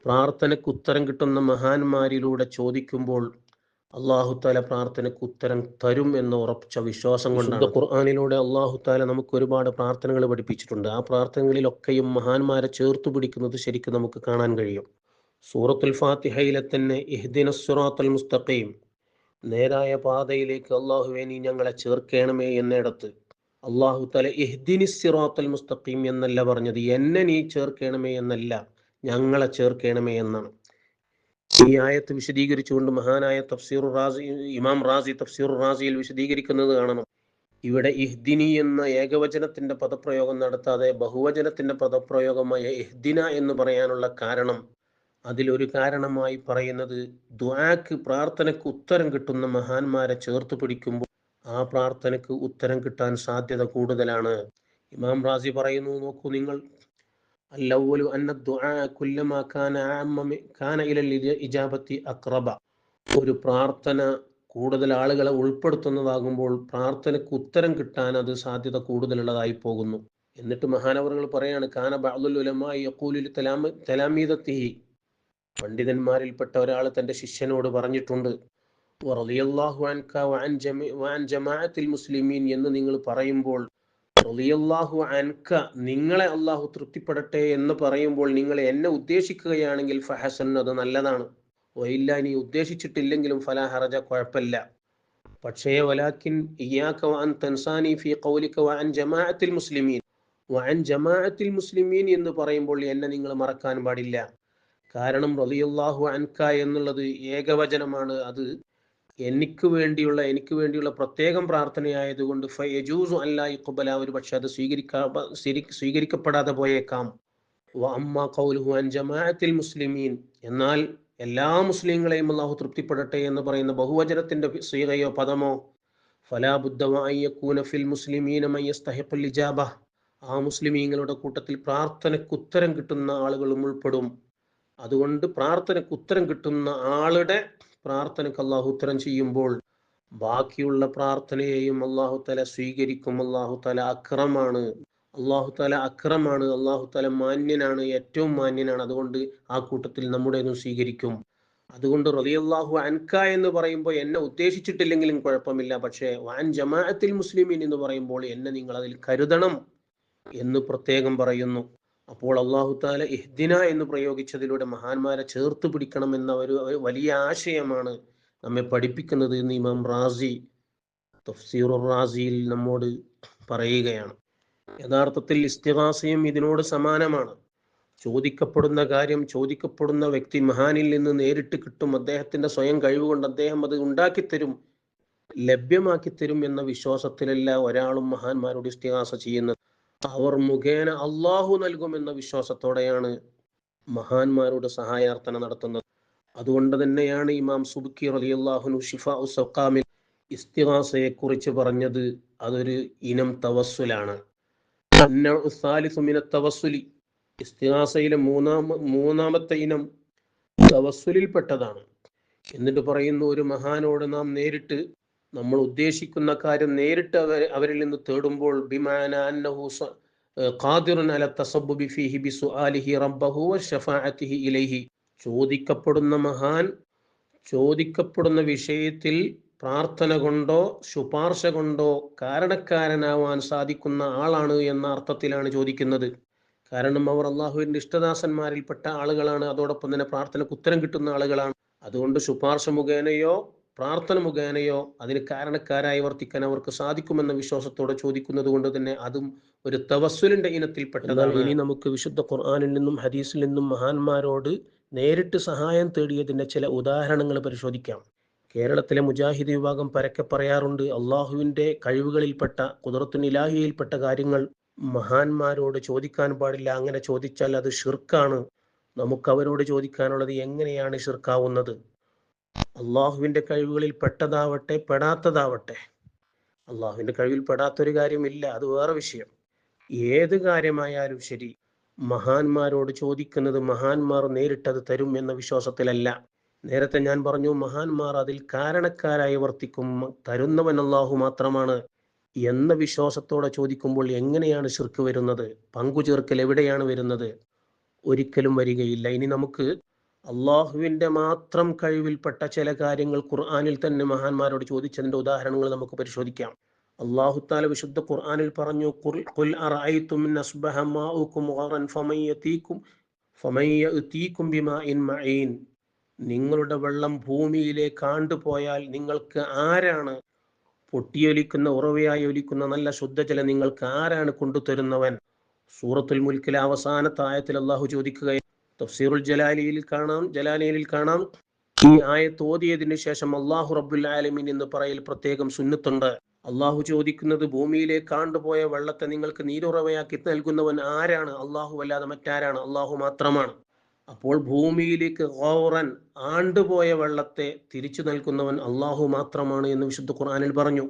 പ്രാർത്ഥനയ്ക്ക് ഉത്തരം കിട്ടുന്ന മഹാന്മാരിലൂടെ ചോദിക്കുമ്പോൾ അള്ളാഹു താല പ്രാർത്ഥനയ്ക്ക് ഉത്തരം തരും എന്ന ഉറച്ച വിശ്വാസം കൊണ്ടാണ്. ഖുർആനിലൂടെ അള്ളാഹു താല നമുക്ക് ഒരുപാട് പ്രാർത്ഥനകൾ പഠിപ്പിച്ചിട്ടുണ്ട്. ആ പ്രാർത്ഥനകളിലൊക്കെയും മഹാന്മാരെ ചേർത്തു പിടിക്കുന്നത് ശരിക്കും നമുക്ക് കാണാൻ കഴിയും. സൂറത്തുൽ ഫാത്തിഹയിലെ തന്നെ ഇഹ്ദിനസ് സിറാത്തൽ മുസ്തഖീം, നേരായ പാതയിലേക്ക് അള്ളാഹുവേ നീ ഞങ്ങളെ ചേർക്കണമേ എന്നിടത്ത് അള്ളാഹു താല ഇഹ്ദിനിസ് സിറാത്തൽ മുസ്തഖീം എന്നല്ല പറഞ്ഞത്, എന്നെ നീ ചേർക്കണമേ എന്നല്ല, ഞങ്ങളെ ചേർക്കണമേ എന്നാണ്. ഈ ആയത്ത് വിശദീകരിച്ചുകൊണ്ട് മഹാനായ ഇമാം റാസി തഫ്സീറുർ റാസിയിൽ വിശദീകരിക്കുന്നത് കാണണം. ഇവിടെ ഇഹ്ദിനി എന്ന ഏകവചനത്തിന്റെ പദപ്രയോഗം നടത്താതെ ബഹുവചനത്തിന്റെ പദപ്രയോഗമായ ഇഹ്ദിന എന്ന് പറയാനുള്ള കാരണം, അതിലൊരു കാരണമായി പറയുന്നത് ദുആക്ക്, പ്രാർത്ഥനയ്ക്ക് ഉത്തരം കിട്ടുന്ന മഹാന്മാരെ ചേർത്ത് പിടിക്കുമ്പോൾ ആ പ്രാർത്ഥനയ്ക്ക് ഉത്തരം കിട്ടാൻ സാധ്യത കൂടുതലാണ്. ഇമാം റാസി പറയുന്നു, നോക്കൂ നിങ്ങൾ, അല്ലവ്വലു അന്ന ദുആ കുല്ലമാ കാന ഇലൽ ഇജാബത്തി അഖ്റബ, ഒരു പ്രാർത്ഥന കൂടുതൽ ആളുകളെ ഉൾപ്പെടുത്തുന്നതാകുമ്പോൾ പ്രാർത്ഥനയ്ക്ക് ഉത്തരം കിട്ടാൻ അത് സാധ്യത കൂടുതലുള്ളതായി പോകുന്നു. എന്നിട്ട് മഹാനവറുകൾ പറയാണ്, കാന ബഅ്ദുൽ ഉലമാഇ യഖൂലു ലിതലാമീദത്തിഹി, പണ്ഡിതന്മാരിൽപ്പെട്ട ഒരാൾ തന്റെ ശിഷ്യനോട് പറഞ്ഞിട്ടുണ്ട്, റളിയല്ലാഹു അൻക വഅൻ ജമാഅത്തിൽ മുസ്ലിമീൻ എന്ന് നിങ്ങൾ പറയുമ്പോൾ, റളിയല്ലാഹു അൻക, നിങ്ങളെ അള്ളാഹു തൃപ്തിപ്പെടട്ടെ എന്ന് പറയുമ്പോൾ നിങ്ങൾ എന്നെ ഉദ്ദേശിക്കുകയാണെങ്കിൽ ഫഹസൻ, അത് നല്ലതാണ്. വഇല്ല, നീ ഉദ്ദേശിച്ചിട്ടില്ലെങ്കിലും ഫലാ ഹറജ, കുഴപ്പമില്ല. പക്ഷേ വലാകിൻ ഇയ്യാക വഅൻ തൻസാനി ഫീ ഖൗലിക വഅൻ ജമാഅത്തിൽ മുസ്ലിമീൻ, വഅൻ ജമാഅത്തിൽ മുസ്ലിമീൻ എന്ന് പറയുമ്പോൾ എന്നെ നിങ്ങൾ മറക്കാൻ പാടില്ല. കാരണം റളിയല്ലാഹു അൻക എന്നുള്ളത് ഏകവചനമാണ്. അത് എനിക്ക് വേണ്ടിയുള്ള പ്രത്യേകം പ്രാർത്ഥനയായതുകൊണ്ട് ഫയജൂസു അല്ലാ യുഖ്ബല, ഒരു പക്ഷെ അത് സ്വീകരിക്കപ്പെടാതെ പോയേക്കാം. വഅമ്മാ ഖൗലുഹു അൻ ജമാഅത്തിൽ മുസ്ലിമീൻ, എന്നാൽ എല്ലാ മുസ്ലിങ്ങളെയും അല്ലാഹു തൃപ്തിപ്പെടട്ടെ എന്ന് പറയുന്ന ബഹുവചനത്തിന്റെ സീഗയോ പദമോ, ഫലാ ബുദ്ദ വഅൻ യകൂന ഫിൽ മുസ്ലിമീന മൻ യസ്തഹിഖുൽ ഇജാബ, ആ മുസ്ലിമീങ്ങളുടെ കൂട്ടത്തിൽ പ്രാർത്ഥനയ്ക്ക് ഉത്തരം കിട്ടുന്ന ആളുകളും ഉൾപ്പെടും. അതുകൊണ്ട് പ്രാർത്ഥനയ്ക്ക് ഉത്തരം കിട്ടുന്ന ആളുടെ പ്രാർത്ഥനയ്ക്ക് അള്ളാഹു ഉത്തരം ചെയ്യുമ്പോൾ ബാക്കിയുള്ള പ്രാർത്ഥനയെയും അള്ളാഹു തല സ്വീകരിക്കും. അള്ളാഹു തല അക്രമാണ്, അള്ളാഹു തല മാന്യനാണ്, ഏറ്റവും മാന്യനാണ്. അതുകൊണ്ട് ആ കൂട്ടത്തിൽ നമ്മുടേതും സ്വീകരിക്കും. അതുകൊണ്ട് റളിയല്ലാഹു അൻക എന്ന് പറയുമ്പോൾ എന്നെ ഉദ്ദേശിച്ചിട്ടില്ലെങ്കിലും കുഴപ്പമില്ല, പക്ഷേ വഅൻ ജമാഅത്തിൽ മുസ്ലിമീൻ എന്ന് പറയുമ്പോൾ എന്നെ നിങ്ങൾ അതിൽ കരുതണം എന്ന് പ്രത്യേകം പറയുന്നു. അപ്പോൾ അള്ളാഹു താല ഇഹ്ദിന എന്ന് പ്രയോഗിച്ചതിലൂടെ മഹാന്മാരെ ചേർത്ത് പിടിക്കണം എന്ന ഒരു വലിയ ആശയമാണ് നമ്മെ പഠിപ്പിക്കുന്നത് എന്ന് ഇമാം റാസി തഫ്സീറുർ റാസിയിൽ നമ്മോട് പറയുകയാണ്. യഥാർത്ഥത്തിൽ ഇസ്തിഗാസയും ഇതിനോട് സമാനമാണ്. ചോദിക്കപ്പെടുന്ന കാര്യം, ചോദിക്കപ്പെടുന്ന വ്യക്തി മഹാനിൽ നിന്ന് നേരിട്ട് കിട്ടും. അദ്ദേഹത്തിന്റെ സ്വയം കഴിവുകൊണ്ട് അദ്ദേഹം അത് ഉണ്ടാക്കിത്തരും, ലഭ്യമാക്കി തരും എന്ന വിശ്വാസത്തിലല്ല ഒരാളും മഹാന്മാരോട് ഇസ്തിഗാസ ചെയ്യുന്നത്. അവർ മുഖേന അള്ളാഹു നൽകുമെന്ന വിശ്വാസത്തോടെയാണ് മഹാന്മാരുടെ സഹായാർത്ഥന നടത്തുന്നത്. അതുകൊണ്ട് തന്നെയാണ് ഇമാം സുബ്കി റളിയല്ലാഹു അൻഹു ശിഫാഉ സഖാമിൽ ഇസ്തിഗാസയെ കുറിച്ച് പറഞ്ഞത് അതൊരു ഇനം തവസ്സുലാണ്. അന്നഉ സാലിസു മിനത് തവസ്സുലി, ഇസ്തിഗാസയിലെ മൂന്നാമത്തെ ഇനം തവസ്സുലിൽപ്പെട്ടതാണ്. എന്നിട്ട് പറയുന്നു, ഒരു മഹാനോട് നാം നേരിട്ട് നമ്മൾ ഉദ്ദേശിക്കുന്ന കാര്യം നേരിട്ട് അവരിൽ നിന്ന് തേടുമ്പോൾ ബിമാന അന്നഹു ഖാദിറുൻ അല തസബ്ബുബി ഫീഹി ബിസുആലിഹി റബ്ബഹു വശഫാഅതിഹി ഇലൈഹി, ചോദിക്കപ്പെടുന്ന മഹാൻ ചോദിക്കപ്പെടുന്ന വിഷയത്തിൽ പ്രാർത്ഥന കൊണ്ടോ ശുപാർശ കൊണ്ടോ കാരണക്കാരനാവാൻ സാധിക്കുന്ന ആളാണ് എന്ന അർത്ഥത്തിലാണ് ചോദിക്കുന്നത്. കാരണം അവർ അള്ളാഹുവിൻ്റെ ഇഷ്ടദാസന്മാരിൽപ്പെട്ട ആളുകളാണ്, അതോടൊപ്പം തന്നെ പ്രാർത്ഥനയ്ക്ക് ഉത്തരം കിട്ടുന്ന ആളുകളാണ്. അതുകൊണ്ട് ശുപാർശ മുഖേനയോ പ്രാർത്ഥന മുഖേനയോ അതിന് കാരണക്കാരായി വർത്തിക്കാൻ അവർക്ക് സാധിക്കുമെന്ന വിശ്വാസത്തോടെ ചോദിക്കുന്നത് കൊണ്ട് തന്നെ അതും ഒരു തവസ്സുലിന്റെ ഇനത്തിൽപ്പെട്ടതാണ്. ഇനി നമുക്ക് വിശുദ്ധ ഖുർആനിൽ നിന്നും ഹദീസിൽ നിന്നും മഹാന്മാരോട് നേരിട്ട് സഹായം തേടിയതിന്റെ ചില ഉദാഹരണങ്ങൾ പരിശോധിക്കാം. കേരളത്തിലെ മുജാഹിദ് വിഭാഗം പരക്കെ പറയാറുണ്ട്, അള്ളാഹുവിൻ്റെ കഴിവുകളിൽപ്പെട്ട ഖുദ്റത്തുൽ ഇലാഹിയിൽപ്പെട്ട കാര്യങ്ങൾ മഹാന്മാരോട് ചോദിക്കാൻ പാടില്ല, അങ്ങനെ ചോദിച്ചാൽ അത് ഷിർക്കാണ്. നമുക്ക് അവരോട് ചോദിക്കാനുള്ളത് എങ്ങനെയാണ് ഷിർക്കാവുന്നത്? അള്ളാഹുവിൻ്റെ കഴിവുകളിൽ പെട്ടതാവട്ടെ പെടാത്തതാവട്ടെ, അള്ളാഹുവിൻ്റെ കഴിവിൽ പെടാത്തൊരു കാര്യമില്ല, അത് വേറെ വിഷയം. ഏത് കാര്യമായാലും ശരി, മഹാന്മാരോട് ചോദിക്കുന്നത് മഹാന്മാർ നേരിട്ടത് തരും എന്ന വിശ്വാസത്തിലല്ല. നേരത്തെ ഞാൻ പറഞ്ഞു, മഹാന്മാർ അതിൽ കാരണക്കാരായി വർത്തിക്കും, തരുന്നവൻ അള്ളാഹു മാത്രമാണ് എന്ന വിശ്വാസത്തോടെ ചോദിക്കുമ്പോൾ എങ്ങനെയാണ് ശിർക്ക് വരുന്നത്? പങ്കുചേർക്കൽ എവിടെയാണ് വരുന്നത്? ഒരിക്കലും വരികയില്ല. ഇനി നമുക്ക് അള്ളാഹുവിൻ്റെ മാത്രം കഴിവിൽപ്പെട്ട ചില കാര്യങ്ങൾ ഖുർആനിൽ തന്നെ മഹാന്മാരോട് ചോദിച്ചതിൻ്റെ ഉദാഹരണങ്ങൾ നമുക്ക് പരിശോധിക്കാം. അള്ളാഹു തആല വിശുദ്ധ ഖുർആനിൽ പറഞ്ഞു, ഖുൽ അറഅയ്തും ഇൻ അസ്ബഹ മാഉകും ഗറൻ ഫമൻ യഅതീകും ബിമാഇൻ മഈൻ, നിങ്ങളുടെ വെള്ളം ഭൂമിയിലേക്ക് ആണ്ടുപോയാൽ നിങ്ങൾക്ക് ആരാണ്, പൊട്ടിയൊലിക്കുന്ന ഉറവയായി ഒലിക്കുന്ന നല്ല ശുദ്ധജലം നിങ്ങൾക്ക് ആരാണ് കൊണ്ടുതരുന്നവൻ? സൂറത്തുൽ മുൽക്കിലെ അവസാനത്തെ ആയത്തിൽ അള്ളാഹു ചോദിക്കുകയാണ്. തഫ്സീറുൽ ജലാലയിൽ കാണാം ഈ ആയത്ത് ഓതിയതിനു ശേഷം അള്ളാഹു റബ്ബുൽ ആലമീൻ എന്ന് പറയൽ പ്രത്യേകം സുന്നത്തുണ്ട്. അള്ളാഹു ചോദിക്കുന്നത്, ഭൂമിയിലേക്ക് ആണ്ടുപോയ വെള്ളത്തെ നിങ്ങൾക്ക് നീരുറവയാക്കി നൽകുന്നവൻ ആരാണ്? അള്ളാഹു അല്ലാതെ മറ്റാരാണ്? അള്ളാഹു മാത്രമാണ്. അപ്പോൾ ഭൂമിയിലേക്ക് ഗൗറൻ ആണ്ടുപോയ വെള്ളത്തെ തിരിച്ചു നൽകുന്നവൻ അള്ളാഹു മാത്രമാണ് എന്ന് വിശുദ്ധ ഖുർആനിൽ പറഞ്ഞു.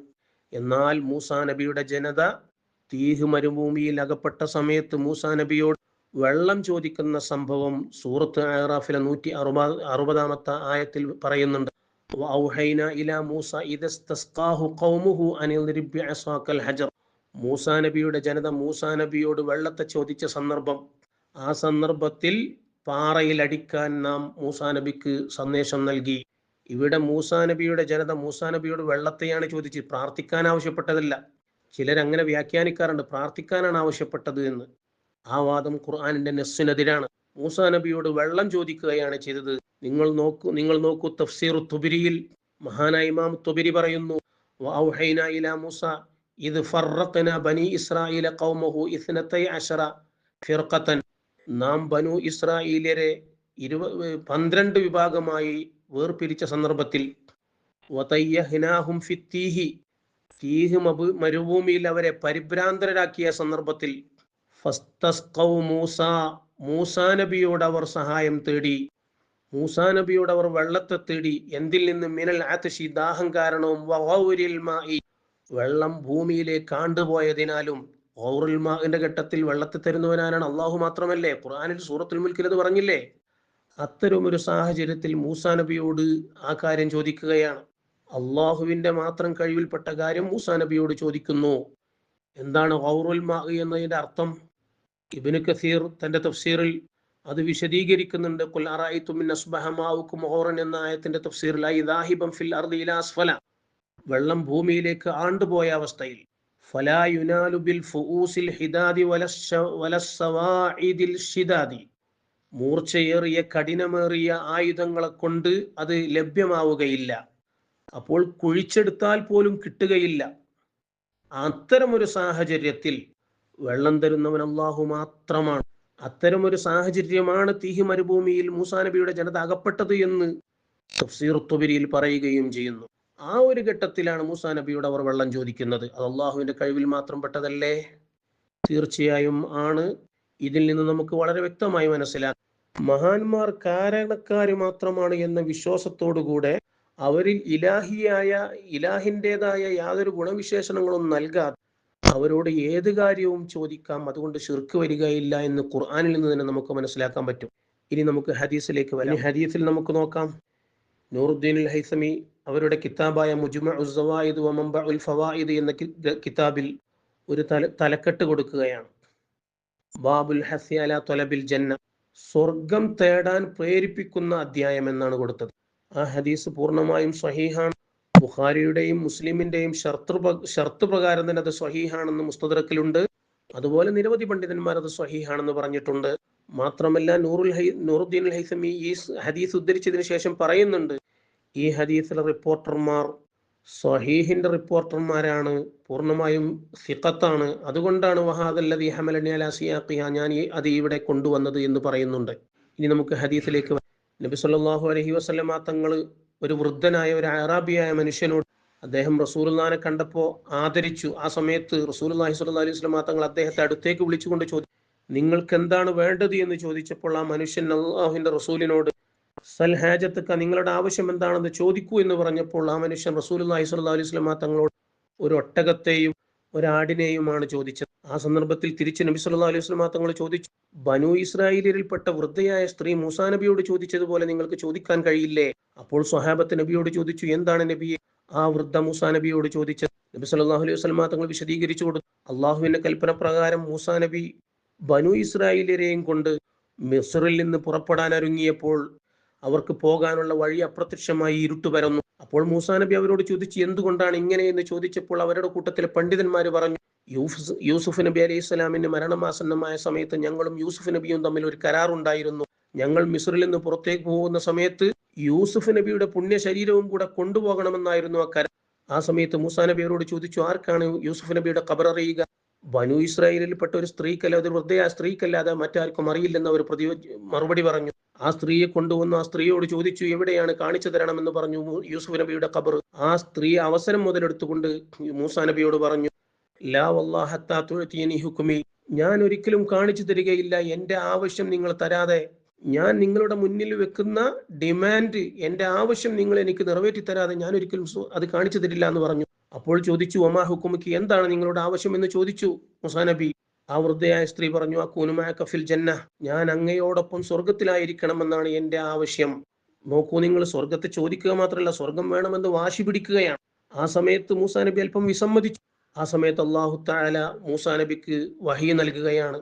എന്നാൽ മൂസാ നബിയുടെ ജനത തീഹ് മരുഭൂമിയിൽ അകപ്പെട്ട സമയത്ത് മൂസാ നബിയോട് വെള്ളം ചോദിക്കുന്ന സംഭവം സൂറത്ത് അഅറാഫിലെ 160 ആയത്തിൽ പറയുന്നുണ്ട്. മൂസാ നബിയുടെ ജനത മൂസാ നബിയോട് വെള്ളത്തെ ചോദിച്ച സന്ദർഭം, ആ സന്ദർഭത്തിൽ പാറയിൽ അടിക്കാൻ നാം മൂസാ നബിക്ക് സന്ദേശം നൽകി. ഇവിടെ മൂസാ നബിയുടെ ജനത മൂസാ നബിയോട് വെള്ളത്തെയാണ് ചോദിച്ച്, പ്രാർത്ഥിക്കാൻ ആവശ്യപ്പെട്ടതല്ല. ചിലരങ്ങനെ വ്യാഖ്യാനിക്കാറുണ്ട്, പ്രാർത്ഥിക്കാനാണ് ആവശ്യപ്പെട്ടത് എന്ന്. ആ വാദം ഖുർആനിന്റെ നസ്സിനെതിരാണ്. മൂസാ നബിയോട് വെള്ളം ചോദിക്കുകയാണ് ചെയ്തത്. നിങ്ങൾ നോക്കൂ തഫ്സീർ തുബരിയിൽ മഹാനായ ഇമാം തുബരി പറയുന്നു, വഔഹൈനാ ഇലാ മൂസ ഇദ് ഫറഖനാ ബനി ഇസ്രായീല ഖൗമഹു 12 ഫിർഖതൻ, നാം ബനു ഇസ്രായേലിയരെ 12 വിഭാഗമായി വേർപിരിച്ച സന്ദർഭത്തിൽ വതയ്യഹ്നാഹും ഫിത്തീഹി, തീഹ് മരുഭൂമിയിൽ അവരെ പരിഭ്രാന്തരാക്കിയ സന്ദർഭത്തിൽ ഫസ്തസ്ഖൗ മൂസാ നബിയോട് അവർ സഹായം തേടി. മൂസാ നബിയോട് അവർ വെള്ളത്തെ തേടി. എന്തിൽ നിന്ന്? മിനൽ അത്ശി, ദാഹം കാരണവും, വഗൗരിൽ മാഇ, വെള്ളം ഭൂമിയിലേക്ക് ആണ്ടുപോയതിനാലും. ഗൗറുൽ മാഇന്റെ ഘട്ടത്തിൽ വെള്ളത്തെ തരുന്നവനാണ് അള്ളാഹു മാത്രമല്ലേ? ഖുർആനിൽ സൂറത്തുൽ മുൽക്കിൽ അത് പറഞ്ഞില്ലേ? അത്തരമൊരു സാഹചര്യത്തിൽ മൂസാ നബിയോട് ആ കാര്യം ചോദിക്കുകയാണ്. അള്ളാഹുവിന്റെ മാത്രം കഴിവിൽപ്പെട്ട കാര്യം മൂസാ നബിയോട് ചോദിക്കുന്നു. എന്താണ് ഗൗറുൽ മാഇ എന്നതിന്റെ അർത്ഥം? ഇബ്നു കസീർ തന്റെ തഫ്സീറിൽ അത് വിശദീകരിക്കുന്നുണ്ട്. ഖുൽ അറഅയ്തും ഇൻ അസ്ബഹ മാഉകും ഗൗറൻ എന്ന ആയത്തിന്റെ തഫ്സീറിൽ ഐ ദാഹിബൻ ഫിൽ അർദി ഇലാ അസ്ഫല, വെള്ളം ഭൂമിയിലേക്ക് ആണ്ടുപോയ അവസ്ഥയിൽ, ഫലാ യുനാലു ബിൽ ഫുഊസിൽ ഹിദാദി വലസ്സവാഇദിൽ ഷിദാദി, മൂർച്ചയേറിയ കഠിനമേറിയ ആയുധങ്ങളെ കൊണ്ട് അത് ലഭ്യമാവുകയില്ല. അപ്പോൾ കുഴിച്ചെടുത്താൽ പോലും കിട്ടുകയില്ല. അത്തരമൊരു സാഹചര്യത്തിൽ വെള്ളം തരുന്നവൻ അള്ളാഹു മാത്രമാണ്. അത്തരമൊരു സാഹചര്യമാണ് തീഹ് മരുഭൂമിയിൽ മൂസാ നബിയുടെ ജനത അകപ്പെട്ടത് എന്ന് തഫ്സീർ തുബരിയിൽ പറയുകയും ചെയ്യുന്നു. ആ ഒരു ഘട്ടത്തിലാണ് മൂസാ നബിയോട് അവർ വെള്ളം ചോദിക്കുന്നത്. അത് അള്ളാഹുവിന്റെ കഴിവിൽ മാത്രം പെട്ടതല്ലേ? തീർച്ചയായും ആണ്. ഇതിൽ നിന്ന് നമുക്ക് വളരെ വ്യക്തമായി മനസ്സിലാക്കാം, മഹാന്മാർ കാരണക്കാര് മാത്രമാണ് എന്ന വിശ്വാസത്തോടുകൂടെ അവരിൽ ഇലാഹിൻ്റെതായ യാതൊരു ഗുണവിശേഷണങ്ങളും നൽകാതെ അവരോട് ഏത് കാര്യവും ചോദിക്കാം, അതുകൊണ്ട് ശിർക്ക് വരികയില്ല എന്ന് ഖുർആനിൽ നിന്ന് തന്നെ നമുക്ക് മനസ്സിലാക്കാൻ പറ്റും. ഇനി നമുക്ക് ഹദീസിലേക്ക് വരാം. ഹദീസിൽ നമുക്ക് നോക്കാം. നൂറുദ്ദീൻ അൽ ഹൈസമി അവരുടെ കിതാബായ മുജ്മഉസ് സവായിദ് വ മൻബഉൽ ഫവായിദ് എന്ന കിതാബിൽ ഒരു തലക്കെട്ട് കൊടുക്കുകയാണ്. ബാബുൽ ഹസ്സി അലാ ത്വലബിൽ ജന്ന, സ്വർഗം തേടാൻ പ്രേരിപ്പിക്കുന്ന അധ്യായം എന്നാണ് കൊടുത്തത്. ആ ഹദീസ് പൂർണ്ണമായും സ്വഹീഹാണ്. ബുഖാരിയുടെയും മുസ്ലിമിന്റെയും ഷർത്ത് പ്രകാരം തന്നെ അത് സ്വഹീഹാണെന്ന് മുസ്തദറക്കിലുണ്ട്. അതുപോലെ നിരവധി പണ്ഡിതന്മാർ അത് സ്വഹീഹാണെന്ന് പറഞ്ഞിട്ടുണ്ട്. മാത്രമല്ല നൂറുദ്ദീൻ അൽ ഹൈസമി ഈ ഹദീസ് ഉദ്ധരിച്ചതിന് ശേഷം പറയുന്നുണ്ട്, ഈ ഹദീസിലെ റിപ്പോർട്ടർമാർ സ്വഹീഹിന്റെ റിപ്പോർട്ടർമാരാണ്, പൂർണ്ണമായും സിഖത്താണ്. അതുകൊണ്ടാണ് വഹാദല്ലദീ ഹമലനി അലാ സിയാഖിഹ, ഞാൻ അത് ഇവിടെ കൊണ്ടുവന്നത് എന്ന് പറയുന്നുണ്ട്. ഇനി നമുക്ക് ഹദീസിലേക്ക് നബി സല്ലല്ലാഹു അലൈഹി വസല്ലമ തങ്ങൾ ഒരു വൃദ്ധനായ ഒരു അറാബിയായ മനുഷ്യനോട് അദ്ദേഹം റസൂലുള്ളാഹിനെ കണ്ടപ്പോൾ ആദരിച്ചു. ആ സമയത്ത് റസൂലുള്ളാഹി സ്വല്ലല്ലാഹു അലൈഹി വസല്ലമ തങ്ങൾ അദ്ദേഹത്തെ അടുത്തേക്ക് വിളിച്ചുകൊണ്ട് ചോദിച്ചു, നിങ്ങൾക്ക് എന്താണ് വേണ്ടത് എന്ന് ചോദിച്ചപ്പോൾ ആ മനുഷ്യൻ അല്ലാഹുവിന്റെ റസൂലിനോട് സൽ ഹാജത്തക്ക, നിങ്ങളുടെ ആവശ്യം എന്താണെന്ന് ചോദിക്കൂ എന്ന് പറഞ്ഞപ്പോൾ ആ മനുഷ്യൻ റസൂലുള്ളാഹി സ്വല്ലല്ലാഹു അലൈഹി വസല്ലമ തങ്ങളോട് ഒരു ഒട്ടകത്തെയും ഒരാടിനെയുമാണ് ചോദിച്ചത്. ആ സന്ദർഭത്തിൽ തിരിച്ച് നബി സല്ലല്ലാഹു അലൈഹി വസല്ലമ തങ്ങൾ ചോദിച്ചു, ബനൂ ഇസ്രായേലിൽപ്പെട്ട വൃദ്ധയായ സ്ത്രീ മൂസാ നബിയോട് ചോദിച്ചതുപോലെ നിങ്ങൾക്ക് ചോദിക്കാൻ കഴിയില്ലേ? അപ്പോൾ സ്വഹാബത്ത് നബിയോട് ചോദിച്ചു, എന്താണ് നബിയെ ആ വൃദ്ധ മൂസാ നബിയോട് ചോദിച്ചത്? നബി സല്ലല്ലാഹു അലൈഹി വസല്ലമ തങ്ങൾ വിശദീകരിച്ചു കൊടുത്തു, അള്ളാഹുവിന്റെ കൽപ്പന പ്രകാരം മൂസാ നബി ബനൂ ഇസ്രായേലിനെയും കൊണ്ട് മിസ്റിൽ നിന്ന് പുറപ്പെടാൻ ഒരുങ്ങിയപ്പോൾ അവർക്ക് പോകാനുള്ള വഴി അപ്രത്യക്ഷമായി ഇരുട്ട് പരന്നു. അപ്പോൾ മൂസാ നബി അവരോട് ചോദിച്ചു, എന്തുകൊണ്ടാണ് ഇങ്ങനെയെന്ന് ചോദിച്ചപ്പോൾ അവരുടെ കൂട്ടത്തിലെ പണ്ഡിതന്മാർ പറഞ്ഞു, യൂസുഫ് നബി അലൈഹി സ്വലാമിന്റെ മരണമാസന്നമായ സമയത്ത് ഞങ്ങളും യൂസുഫ് നബിയും തമ്മിൽ ഒരു കരാറുണ്ടായിരുന്നു. ഞങ്ങൾ മിസ്റിൽ നിന്ന് പുറത്തേക്ക് പോകുന്ന സമയത്ത് യൂസുഫ് നബിയുടെ പുണ്യ ശരീരവും കൂടെ കൊണ്ടുപോകണമെന്നായിരുന്നു ആ കരാർ. ആ സമയത്ത് മൂസാ നബി അവരോട് ചോദിച്ചു, ആർക്കാണ് യൂസുഫ് നബിയുടെ ഖബർ അറിയുക? ബനൂ ഇസ്രായേലിൽപ്പെട്ട ഒരു സ്ത്രീക്കല്ലാതെ, ഒരു വൃദ്ധയായ സ്ത്രീക്കല്ലാതെ മറ്റാർക്കും അറിയില്ലെന്ന് അവർ മറുപടി പറഞ്ഞു. ആ സ്ത്രീയെ കൊണ്ടുവന്നു. ആ സ്ത്രീയോട് ചോദിച്ചു, എവിടെയാണ്, കാണിച്ചു തരണമെന്ന് പറഞ്ഞു യൂസുഫ് നബിയുടെ ഖബർ. ആ സ്ത്രീ അവസരം മുതലെടുത്തുകൊണ്ട് മൂസാ നബിയോട് പറഞ്ഞു, ലാ വല്ലാഹി ഹത്താ തുഅ്തിനി ഹുക്മി, ഞാൻ ഒരിക്കലും കാണിച്ചു തരികയില്ല, എന്റെ ആവശ്യം നിങ്ങൾ തരാതെ, ഞാൻ നിങ്ങളുടെ മുന്നിൽ വെക്കുന്ന ഡിമാൻഡ്, എന്റെ ആവശ്യം നിങ്ങൾ എനിക്ക് നിറവേറ്റി തരാതെ ഞാൻ ഒരിക്കലും അത് കാണിച്ചു തരില്ല എന്ന് പറഞ്ഞു. അപ്പോൾ ചോദിച്ചു, ഒമാ ഹുക്കുമിക്ക്, എന്താണ് നിങ്ങളുടെ ആവശ്യം എന്ന് ചോദിച്ചു മൂസാ നബി. ആ വൃദ്ധയായ സ്ത്രീ പറഞ്ഞു, അകൂനു മഅക ഫിൽ ജന്ന, ഞാൻ അങ്ങയോടൊപ്പം സ്വർഗത്തിലായിരിക്കണമെന്നാണ് എന്റെ ആവശ്യം. നോക്കൂ, നിങ്ങൾ സ്വർഗത്തെ ചോദിക്കുക മാത്രമല്ല, സ്വർഗം വേണമെന്ന് വാശി പിടിക്കുകയാണ്. ആ സമയത്ത് മൂസാ നബി അല്പം വിസമ്മതിച്ചു. ആ സമയത്ത് അല്ലാഹു തആല മൂസാ നബിക്ക് വഹി നൽകുകയാണ്,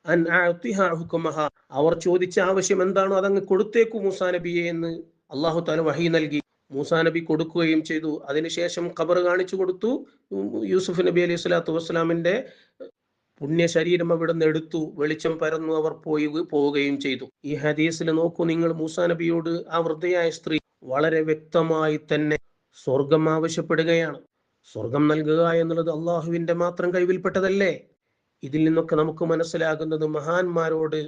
അൻ അഅ്തിഹാ ഹുക്മഹ, അവർ ചോദിച്ച ആവശ്യം എന്താണോ അതങ്ങ് കൊടുത്തേക്കു മൂസാ നബിയെ എന്ന് അല്ലാഹു തആല വഹി നൽകി. മൂസാ നബി കൊടുക്കുകയും ചെയ്തു. അതിനുശേഷം ഖബർ കാണിച്ചു കൊടുത്തു. യൂസുഫ് നബി അലൈഹി സ്വലാത്തു വസ്സലാമിന്റെ പുണ്യ ശരീരം അവിടെ നിന്ന് എടുത്തു. വെളിച്ചം പരന്നു. അവർ പോവുകയും ചെയ്തു. ഈ ഹദീസിൽ നോക്കൂ നിങ്ങൾ, മൂസാ നബിയോട് ആ വൃദ്ധയായ സ്ത്രീ വളരെ വ്യക്തമായി തന്നെ സ്വർഗം ആവശ്യപ്പെടുകയാണ്. സ്വർഗം നൽകുക എന്നുള്ളത് അള്ളാഹുവിന്റെ മാത്രം കഴിവിൽപ്പെട്ടതല്ലേ? ഇതിൽ നിന്നൊക്കെ നമുക്ക് മനസ്സിലാകുന്നത്, മഹാന്മാരോട്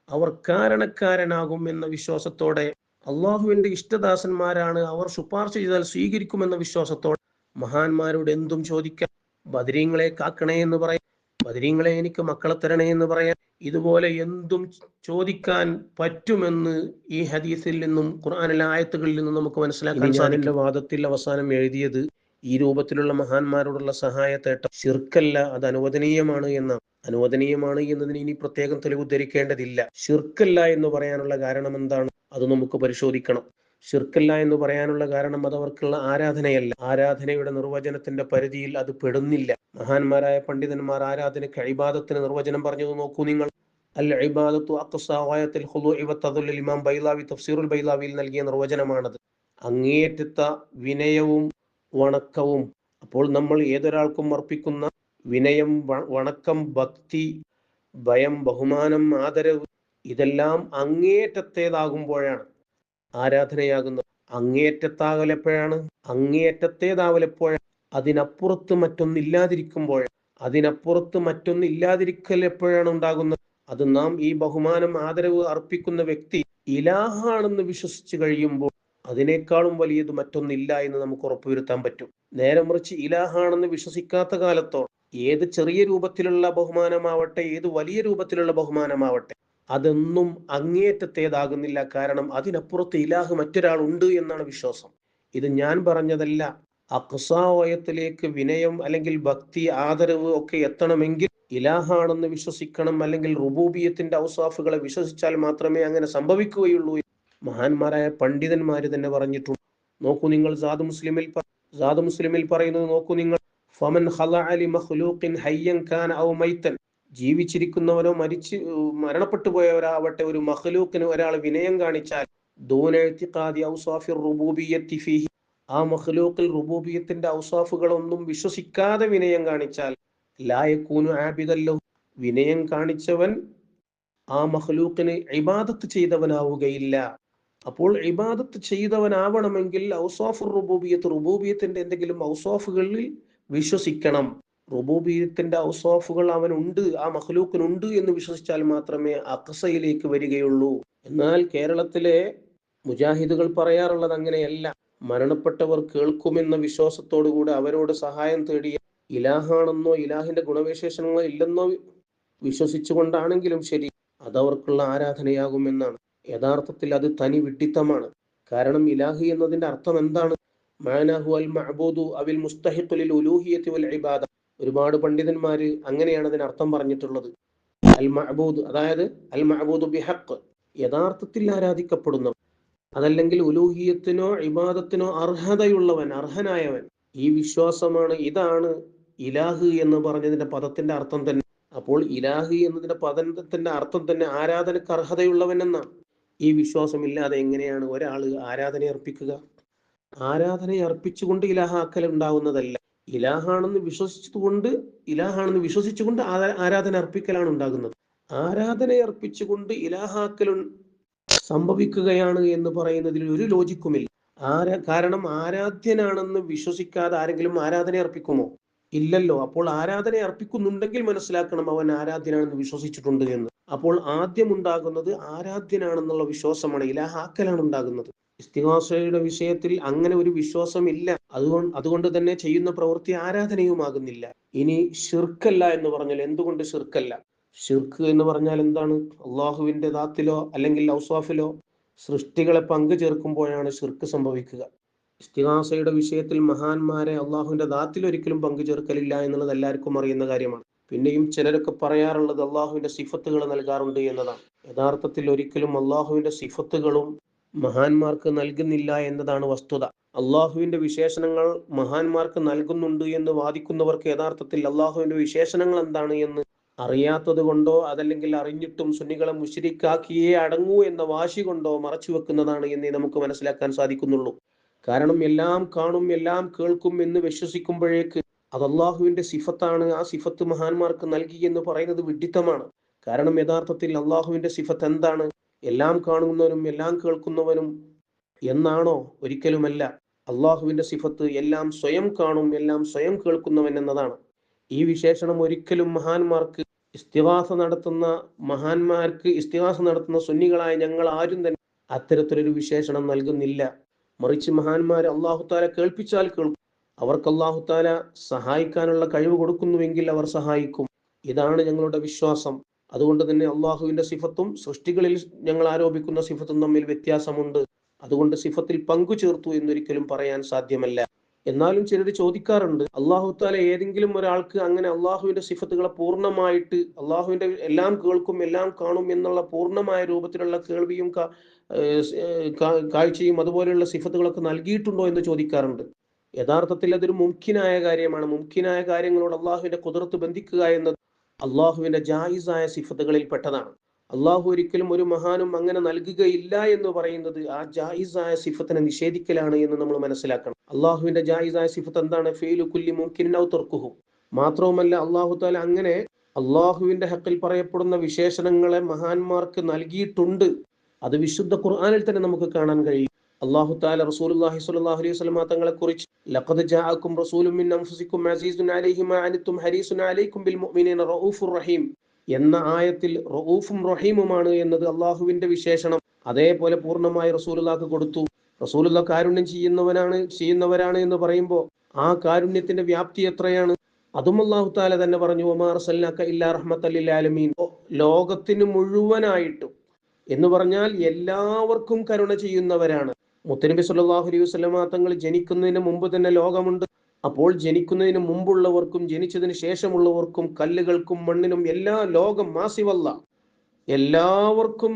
അവർ കാരണക്കാരനാകും എന്ന വിശ്വാസത്തോടെ, അള്ളാഹുവിന്റെ ഇഷ്ടദാസന്മാരാണ്, അവർ ശുപാർശ ചെയ്താൽ സ്വീകരിക്കുമെന്ന വിശ്വാസത്തോടെ മഹാന്മാരോട് എന്തും ചോദിക്കാം. ബദരീങ്ങളെ കാക്കണേ എന്ന് പറയാം, ബദരീങ്ങളെ എനിക്ക് മക്കളെ തരണേ എന്ന് പറയാം. ഇതുപോലെ എന്തും ചോദിക്കാൻ പറ്റുമെന്ന് ഈ ഹദീസിൽ നിന്നും ഖുർആനിലെ ആയത്തുകളിൽ നിന്നും നമുക്ക് മനസ്സിലാക്കാൻ സാധിക്കും. എന്റെ വാദത്തിൽ അവസാനം എഴുതിയത് ഈ രൂപത്തിലുള്ള മഹാന്മാരോടുള്ള സഹായത്തേട്ടം ശിർക്കല്ല, അത് അനുവദനീയമാണ് എന്നാണ്. അനുവദനീയമാണ് എന്നതിന് ഇനി പ്രത്യേകം തെളിവ് ഉദ്ധരിക്കേണ്ടതില്ല. ശിർക്കല്ല എന്ന് പറയാനുള്ള കാരണം എന്താണ്? അത് നമുക്ക് പരിശോധിക്കണം. ശിർക്കല്ല എന്ന് പറയാനുള്ള കാരണം അത് അവർക്കുള്ള ആരാധനയല്ല. ആരാധനയുടെ നിർവചനത്തിന്റെ പരിധിയിൽ അത് പെടുന്നില്ല. മഹാന്മാരായ പണ്ഡിതന്മാർ ആരാധനയ്ക്ക് ഇബാദത്തിന് നിർവചനം പറഞ്ഞത് നോക്കൂ നിങ്ങൾ. അൽ ഇബാദത്തു അഖ്സാ ഗായത്തുൽ ഖുദൂഇ വത്തദുല്ലുൽ, ഇമാം ബൈലാവി തഫ്സീറുൽ ബൈലാവിയിൽ നൽകിയ നിർവചനമാണത്. അങ്ങേയറ്റത്തെ വിനയവും വണക്കവും. അപ്പോൾ നമ്മൾ ഏതൊരാൾക്കും അർപ്പിക്കുന്ന വിനയം, വണക്കം, ഭക്തി, ഭയം, ബഹുമാനം, ആദരവ്, ഇതെല്ലാം അങ്ങേയറ്റത്തേതാകുമ്പോഴാണ് ആരാധനയാകുന്നത്. അങ്ങേയറ്റത്താകലെപ്പോഴാണ്? അങ്ങേയറ്റത്തേതാവലെപ്പോഴാണ്? അതിനപ്പുറത്ത് മറ്റൊന്നില്ലാതിരിക്കുമ്പോഴാണ്. അതിനപ്പുറത്ത് മറ്റൊന്നില്ലാതിരിക്കൽ എപ്പോഴാണ് ഉണ്ടാകുന്നത്? അത് നാം ഈ ബഹുമാനം, ആദരവ് അർപ്പിക്കുന്ന വ്യക്തി ഇലാഹാണെന്ന് വിശ്വസിച്ച് കഴിയുമ്പോൾ അതിനേക്കാളും വലിയത് മറ്റൊന്നില്ല എന്ന് നമുക്ക് ഉറപ്പുവരുത്താൻ പറ്റും. നേരെ മറിച്ച് ഇലാഹാണെന്ന് വിശ്വസിക്കാത്ത കാലത്തോളം ഏത് ചെറിയ രൂപത്തിലുള്ള ബഹുമാനമാവട്ടെ, ഏത് വലിയ രൂപത്തിലുള്ള ബഹുമാനമാവട്ടെ, അതൊന്നും അങ്ങേയറ്റത്തേതാകുന്നില്ല. കാരണം അതിനപ്പുറത്ത് ഇലാഹ് മറ്റൊരാൾ ഉണ്ട് എന്നാണ് വിശ്വാസം. ഇത് ഞാൻ പറഞ്ഞതല്ല. അഖ്സാവയത്തിലേക്ക് വിനയം അല്ലെങ്കിൽ ഭക്തി, ആദരവ് ഒക്കെ എത്തണമെങ്കിൽ ഇലാഹാണെന്ന് വിശ്വസിക്കണം, അല്ലെങ്കിൽ റുബൂബിയത്തിന്റെ ഔസാഫുകളെ വിശ്വസിച്ചാൽ മാത്രമേ അങ്ങനെ സംഭവിക്കുകയുള്ളൂ. മഹാന്മാരായ പണ്ഡിതന്മാര് തന്നെ പറഞ്ഞിട്ടുണ്ട്. നോക്കൂ നിങ്ങൾ സാദ് മുസ്ലിമിൽ പറയുന്നത് നോക്കൂ നിങ്ങൾ. ഫമൻ ഖലഅ ലി മഖ്ലൂഖിൻ ഹയ്യൻ കാന ഔ മൈതൻ, ജീവിച്ചിരിക്കുന്നവനോ മരണപ്പെട്ടു പോയവരാവട്ടെ, ഒരു മഖ്ലൂഖിന് ഒരാൾ വിനയം കാണിച്ചാൽ ദൂന ഇഅ്തിഖാദി ഔസാഫിർ റുബൂബിയ്യത്തി ഫീഹി, ആ മഖ്ലൂഖിൽ റുബൂബിയത്തിന്റെ ഔസാഫുകളൊന്നും വിശ്വസിക്കാതെ വിനയം കാണിച്ചാൽ ലാ യകൂനു ആബിദൻ ലഹു, വിനയം കാണിച്ചവൻ ആ മഖ്ലൂഖിന് ഇബാദത്ത് ചെയ്തവനാവുകയില്ല. അപ്പോൾ ഇബാദത്ത് ചെയ്തവനാവണമെങ്കിൽ ഔസാഫുർ റുബൂബിയത്ത്, റുബൂബിയത്തിന്റെ എന്തെങ്കിലും ഔസാഫുകളിൽ വിശ്വസിക്കണം. റുബൂബിയത്തിന്റെ ഔസാഫുകൾ അവനുണ്ട്, ആ മഖ്ലൂഖിനുണ്ട് എന്ന് വിശ്വസിച്ചാൽ മാത്രമേ അഖ്സയിലേക്ക് വരികയുള്ളൂ. എന്നാൽ കേരളത്തിലെ മുജാഹിദുകൾ പറയാറുള്ളത് അങ്ങനെയല്ല. മരണപ്പെട്ടവർ കേൾക്കുമെന്ന വിശ്വാസത്തോടുകൂടി അവരോട് സഹായം തേടിയ ഇലാഹാണെന്നോ ഇലാഹിന്റെ ഗുണവിശേഷണങ്ങളോ ഇല്ലെന്നോ വിശ്വസിച്ചുകൊണ്ടാണെങ്കിലും ശരി, അതവർക്കുള്ള ആരാധനയാകുമെന്നാണ്. യഥാർത്ഥത്തിൽ അത് തനി വിഡ്ഢിത്തമാണ്. കാരണം ഇലാഹി എന്നതിന്റെ അർത്ഥം എന്താണ്? മാനഹു അൽ മഅബൂദു അവിൽ മുസ്തഹിഖു ലിൽ ഉലൂഹിയത്തി വൽ ഇബാദ. ഒരുപാട് പണ്ഡിതന്മാര് അങ്ങനെയാണ് അതിന് അർത്ഥം പറഞ്ഞിട്ടുള്ളത്. അൽ മഅബൂദ്, അതായത് അൽ മഅബൂദു ബിഹഖ്, യഥാർത്ഥത്തിൽ ആരാധിക്കപ്പെടുന്നവൻ, അതല്ലെങ്കിൽ ഉലൂഹിയത്തിനോ ഇബാദത്തിനോ അർഹതയുള്ളവൻ, അർഹനായവൻ. ഈ വിശ്വാസമാണ്, ഇതാണ് ഇലാഹ് എന്ന് പറഞ്ഞതിന്റെ പദത്തിന്റെ അർത്ഥം തന്നെ. അപ്പോൾ ഇലാഹ് എന്നതിന്റെ പദത്തിന്റെ അർത്ഥം തന്നെ ആരാധനക്ക് അർഹതയുള്ളവൻ എന്നാണ്. ഈ വിശ്വാസമില്ലാതെ എങ്ങനെയാണ് ഒരാള് ആരാധന അർപ്പിക്കുക? ആരാധന അർപ്പിച്ചുകൊണ്ട് ഇലാഹാക്കൽ ഉണ്ടാവുന്നതല്ല. ഇലാഹാണെന്ന് വിശ്വസിച്ചുകൊണ്ട് ആരാധന അർപ്പിക്കലാണ് ഉണ്ടാകുന്നത്. ആരാധന അർപ്പിച്ചുകൊണ്ട് ഇലാഹാക്കൽ സംഭവിക്കുകയാണ് എന്ന് പറയുന്നതിൽ ഒരു ലോജിക്കുമില്ല. കാരണം ആരാധ്യനാണെന്ന് വിശ്വസിക്കാതെ ആരെങ്കിലും ആരാധന അർപ്പിക്കുമോ? ഇല്ലല്ലോ. അപ്പോൾ ആരാധന അർപ്പിക്കുന്നുണ്ടെങ്കിൽ മനസ്സിലാക്കണം അവൻ ആരാധ്യനാണെന്ന് വിശ്വസിച്ചിട്ടുണ്ട് എന്ന്. അപ്പോൾ ആദ്യം ഉണ്ടാകുന്നത് ആരാധ്യനാണെന്നുള്ള വിശ്വാസമാണ്, ഇലാഹാക്കലാണ് ഉണ്ടാകുന്നത്. ഇസ്തിഗാസയുടെ വിഷയത്തിൽ അങ്ങനെ ഒരു വിശ്വാസം ഇല്ല. അതുകൊണ്ട് തന്നെ ചെയ്യുന്ന പ്രവൃത്തി ആരാധനയുമാകുന്നില്ല. ഇനി ഷിർക്കല്ല എന്ന് പറഞ്ഞാൽ എന്തുകൊണ്ട് ഷിർക്കല്ല? ഷിർക്ക് എന്ന് പറഞ്ഞാൽ എന്താണ്? അള്ളാഹുവിന്റെ ദാത്തിലോ അല്ലെങ്കിൽ ഔസാഫിലോ സൃഷ്ടികളെ പങ്കു ചേർക്കുമ്പോഴാണ് ഷിർക്ക് സംഭവിക്കുക. ഇസ്തിഗാസയുടെ വിഷയത്തിൽ മഹാന്മാരെ അള്ളാഹുവിന്റെ ദാത്തിൽ ഒരിക്കലും പങ്കു ചേർക്കലില്ല എന്നുള്ളത് എല്ലാവർക്കും അറിയുന്ന കാര്യമാണ്. പിന്നെയും ചിലരൊക്കെ പറയാറുള്ളത് അള്ളാഹുവിന്റെ സിഫത്തുകൾ നൽകാറുണ്ട് എന്നതാണ്. യഥാർത്ഥത്തിൽ ഒരിക്കലും അള്ളാഹുവിന്റെ സിഫത്തുകളും മഹാന്മാർക്ക് നൽകുന്നില്ല എന്നതാണ് വസ്തുത. അള്ളാഹുവിന്റെ വിശേഷണങ്ങൾ മഹാന്മാർക്ക് നൽകുന്നുണ്ട് എന്ന് വാദിക്കുന്നവർക്ക് യഥാർത്ഥത്തിൽ അള്ളാഹുവിന്റെ വിശേഷണങ്ങൾ എന്താണ് എന്ന് അറിയാത്തത് കൊണ്ടോ അതല്ലെങ്കിൽ അറിഞ്ഞിട്ടും സുന്നികളെ മുശ്രിക്കാക്കിയേ അടങ്ങൂ എന്ന വാശി കൊണ്ടോ മറച്ചു വെക്കുന്നതാണ് എന്നേ നമുക്ക് മനസ്സിലാക്കാൻ സാധിക്കുന്നുള്ളൂ. കാരണം എല്ലാം കാണും, എല്ലാം കേൾക്കും എന്ന് വിശ്വസിക്കുമ്പോഴേക്ക് അത് അള്ളാഹുവിന്റെ സിഫത്താണ്, ആ സിഫത്ത് മഹാന്മാർക്ക് നൽകി എന്ന് പറയുന്നത് വിഡ്ഢിത്തമാണ്. കാരണം യഥാർത്ഥത്തിൽ അള്ളാഹുവിന്റെ സിഫത്ത് എന്താണ്? എല്ലാം കാണുന്നവനും എല്ലാം കേൾക്കുന്നവനും എന്നാണോ? ഒരിക്കലുമല്ല. അള്ളാഹുവിന്റെ സിഫത്ത് എല്ലാം സ്വയം കാണും, എല്ലാം സ്വയം കേൾക്കുന്നവൻ എന്നതാണ്. ഈ വിശേഷണം ഒരിക്കലും ഇസ്തിഗാസ നടത്തുന്ന സുന്നികളായ ഞങ്ങൾ ആരും തന്നെ അത്തരത്തിലൊരു വിശേഷണം നൽകുന്നില്ല. മറിച്ച് മഹാന്മാർ അള്ളാഹുത്താല കേൾപ്പിച്ചാൽ കേൾക്കും, അവർക്ക് അള്ളാഹുത്താല സഹായിക്കാനുള്ള കഴിവ് കൊടുക്കുന്നുവെങ്കിൽ അവർ സഹായിക്കും. ഇതാണ് ഞങ്ങളുടെ വിശ്വാസം. അതുകൊണ്ട് തന്നെ അള്ളാഹുവിന്റെ സിഫത്തും സൃഷ്ടികളിൽ ഞങ്ങൾ ആരോപിക്കുന്ന സിഫത്തും തമ്മിൽ വ്യത്യാസമുണ്ട്. അതുകൊണ്ട് സിഫത്തിൽ പങ്കു ചേർത്തു എന്നൊരിക്കലും പറയാൻ സാധ്യമല്ല. എന്നാലും ചിലർ ചോദിക്കാറുണ്ട്, അള്ളാഹുത്താല ഏതെങ്കിലും ഒരാൾക്ക് അങ്ങനെ അള്ളാഹുവിന്റെ സിഫത്തുകളെ പൂർണ്ണമായിട്ട്, അള്ളാഹുവിന്റെ എല്ലാം കേൾക്കും എല്ലാം കാണും എന്നുള്ള പൂർണ്ണമായ രൂപത്തിലുള്ള കേൾവിയും കാഴ്ചയും അതുപോലെയുള്ള സിഫത്തുകളൊക്കെ നൽകിയിട്ടുണ്ടോ എന്ന് ചോദിക്കാറുണ്ട്. യഥാർത്ഥത്തിൽ അതൊരു മുംകിനായ കാര്യമാണ്. മുംകിനായ കാര്യങ്ങളോട് അള്ളാഹുവിന്റെ ഖുദ്റത്ത് ബന്ധിക്കുക എന്നത് അള്ളാഹുവിന്റെ ജായിസായ സിഫത്തുകളിൽ പെട്ടതാണ്. അള്ളാഹു ഒരിക്കലും ഒരു മഹാനും അങ്ങനെ നൽകുകയില്ല എന്ന് പറയുന്നത് ആ ജായിസായ സിഫത്തിനെ നിഷേധിക്കലാണ് എന്ന് നമ്മൾ മനസ്സിലാക്കണം. അള്ളാഹുവിന്റെ ജായിസായ സിഫത്ത് എന്താണ്? ഫീലു കുല്ലി മുംകിൻ ഔ തർക്കുഹു. മാത്രവുമല്ല അള്ളാഹു താല അങ്ങനെ അള്ളാഹുവിന്റെ ഹക്കിൽ പറയപ്പെടുന്ന വിശേഷണങ്ങളെ മഹാന്മാർക്ക് നൽകിയിട്ടുണ്ട്. അത് വിശുദ്ധ ഖുർആനിൽ തന്നെ നമുക്ക് കാണാൻ കഴിയും. അള്ളാഹു താല റസൂലുള്ളാഹി സ്വല്ലല്ലാഹു അലൈഹി വസല്ലം തങ്ങളെ കുറിച്ച് ലഖദ് ജാഅക്കും റസൂലുൻ മിൻ അൻഫുസിക്കും അസീസുൻ അലൈഹി മാ അനിത്തും ഹരീസുൻ അലൈക്കും ബിൽ മുഅ്മിനീന റഊഫുർ റഹീം എന്ന ആയത്തിൽ റഊഫും റഹീമുമാണ് എന്നത് അള്ളാഹുവിന്റെ വിശേഷണം അതേപോലെ പൂർണ്ണമായി റസൂലുള്ളാഹിക്ക് കൊടുത്തു. റസൂലുള്ളാഹി കാരുണ്യം ചെയ്യുന്നവരാണ് എന്ന് പറയുമ്പോൾ ആ കാരുണ്യത്തിന്റെ വ്യാപ്തി എത്രയാണ്? അതും അള്ളാഹു താല തന്നെ പറഞ്ഞു, വമാ അർസൽനാക ഇല്ലാ റഹ്മത്തൽ ലിൽ ആലമീൻ. ലോകത്തിന് മുഴുവനായിട്ടും എന്ന് പറഞ്ഞാൽ എല്ലാവർക്കും കരുണ ചെയ്യുന്നവരാണ്. മുത്തനബി സല്ലല്ലാഹു അലൈഹി വസല്ലമ തങ്ങൾ ജനിക്കുന്നതിന് മുമ്പ് തന്നെ ലോകമുണ്ട്. അപ്പോൾ ജനിക്കുന്നതിന് മുമ്പുള്ളവർക്കും ജനിച്ചതിന് ശേഷമുള്ളവർക്കും കല്ലുകൾക്കും മണ്ണിനും എല്ലാ ലോകം മാസിവല്ല എല്ലാവർക്കും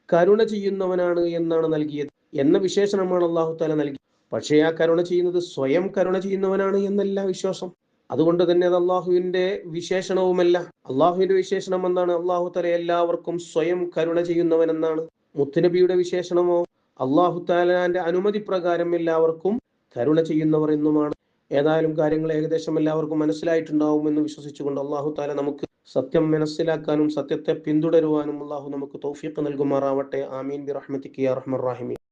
കരുണ ചെയ്യുന്നവനാണ് എന്നാണ് നൽകിയത് എന്ന വിശേഷണമാണ് അല്ലാഹു തആല നൽകിയത്. പക്ഷേ ആ കരുണ ചെയ്യുന്നത് സ്വയം കരുണ ചെയ്യുന്നവനാണ് എന്നല്ല വിശ്വാസം. അതുകൊണ്ട് തന്നെ അത് അള്ളാഹുവിന്റെ വിശേഷണവുമല്ല. അള്ളാഹുവിന്റെ വിശേഷണം എന്താണ്? അള്ളാഹു തആല എല്ലാവർക്കും സ്വയം കരുണ ചെയ്യുന്നവൻ എന്നാണ്. മുത്തുനബിയുടെ വിശേഷണമോ അള്ളാഹു തആലാന്റെ അനുമതി പ്രകാരം എല്ലാവർക്കും കരുണ ചെയ്യുന്നവർ എന്നുമാണ്. ഏതായാലും കാര്യങ്ങൾ ഏകദേശം എല്ലാവർക്കും മനസ്സിലായിട്ടുണ്ടാവുമെന്ന് വിശ്വസിച്ചുകൊണ്ട് അള്ളാഹു തആല നമുക്ക് സത്യം മനസ്സിലാക്കാനും സത്യത്തെ പിന്തുടരുവാനും അള്ളാഹു നമുക്ക് തൗഫീഖ് നൽകുമാറാവട്ടെ. ആമീൻ ബിറഹ്മതിക യാ അർഹമർ റഹീമീൻ.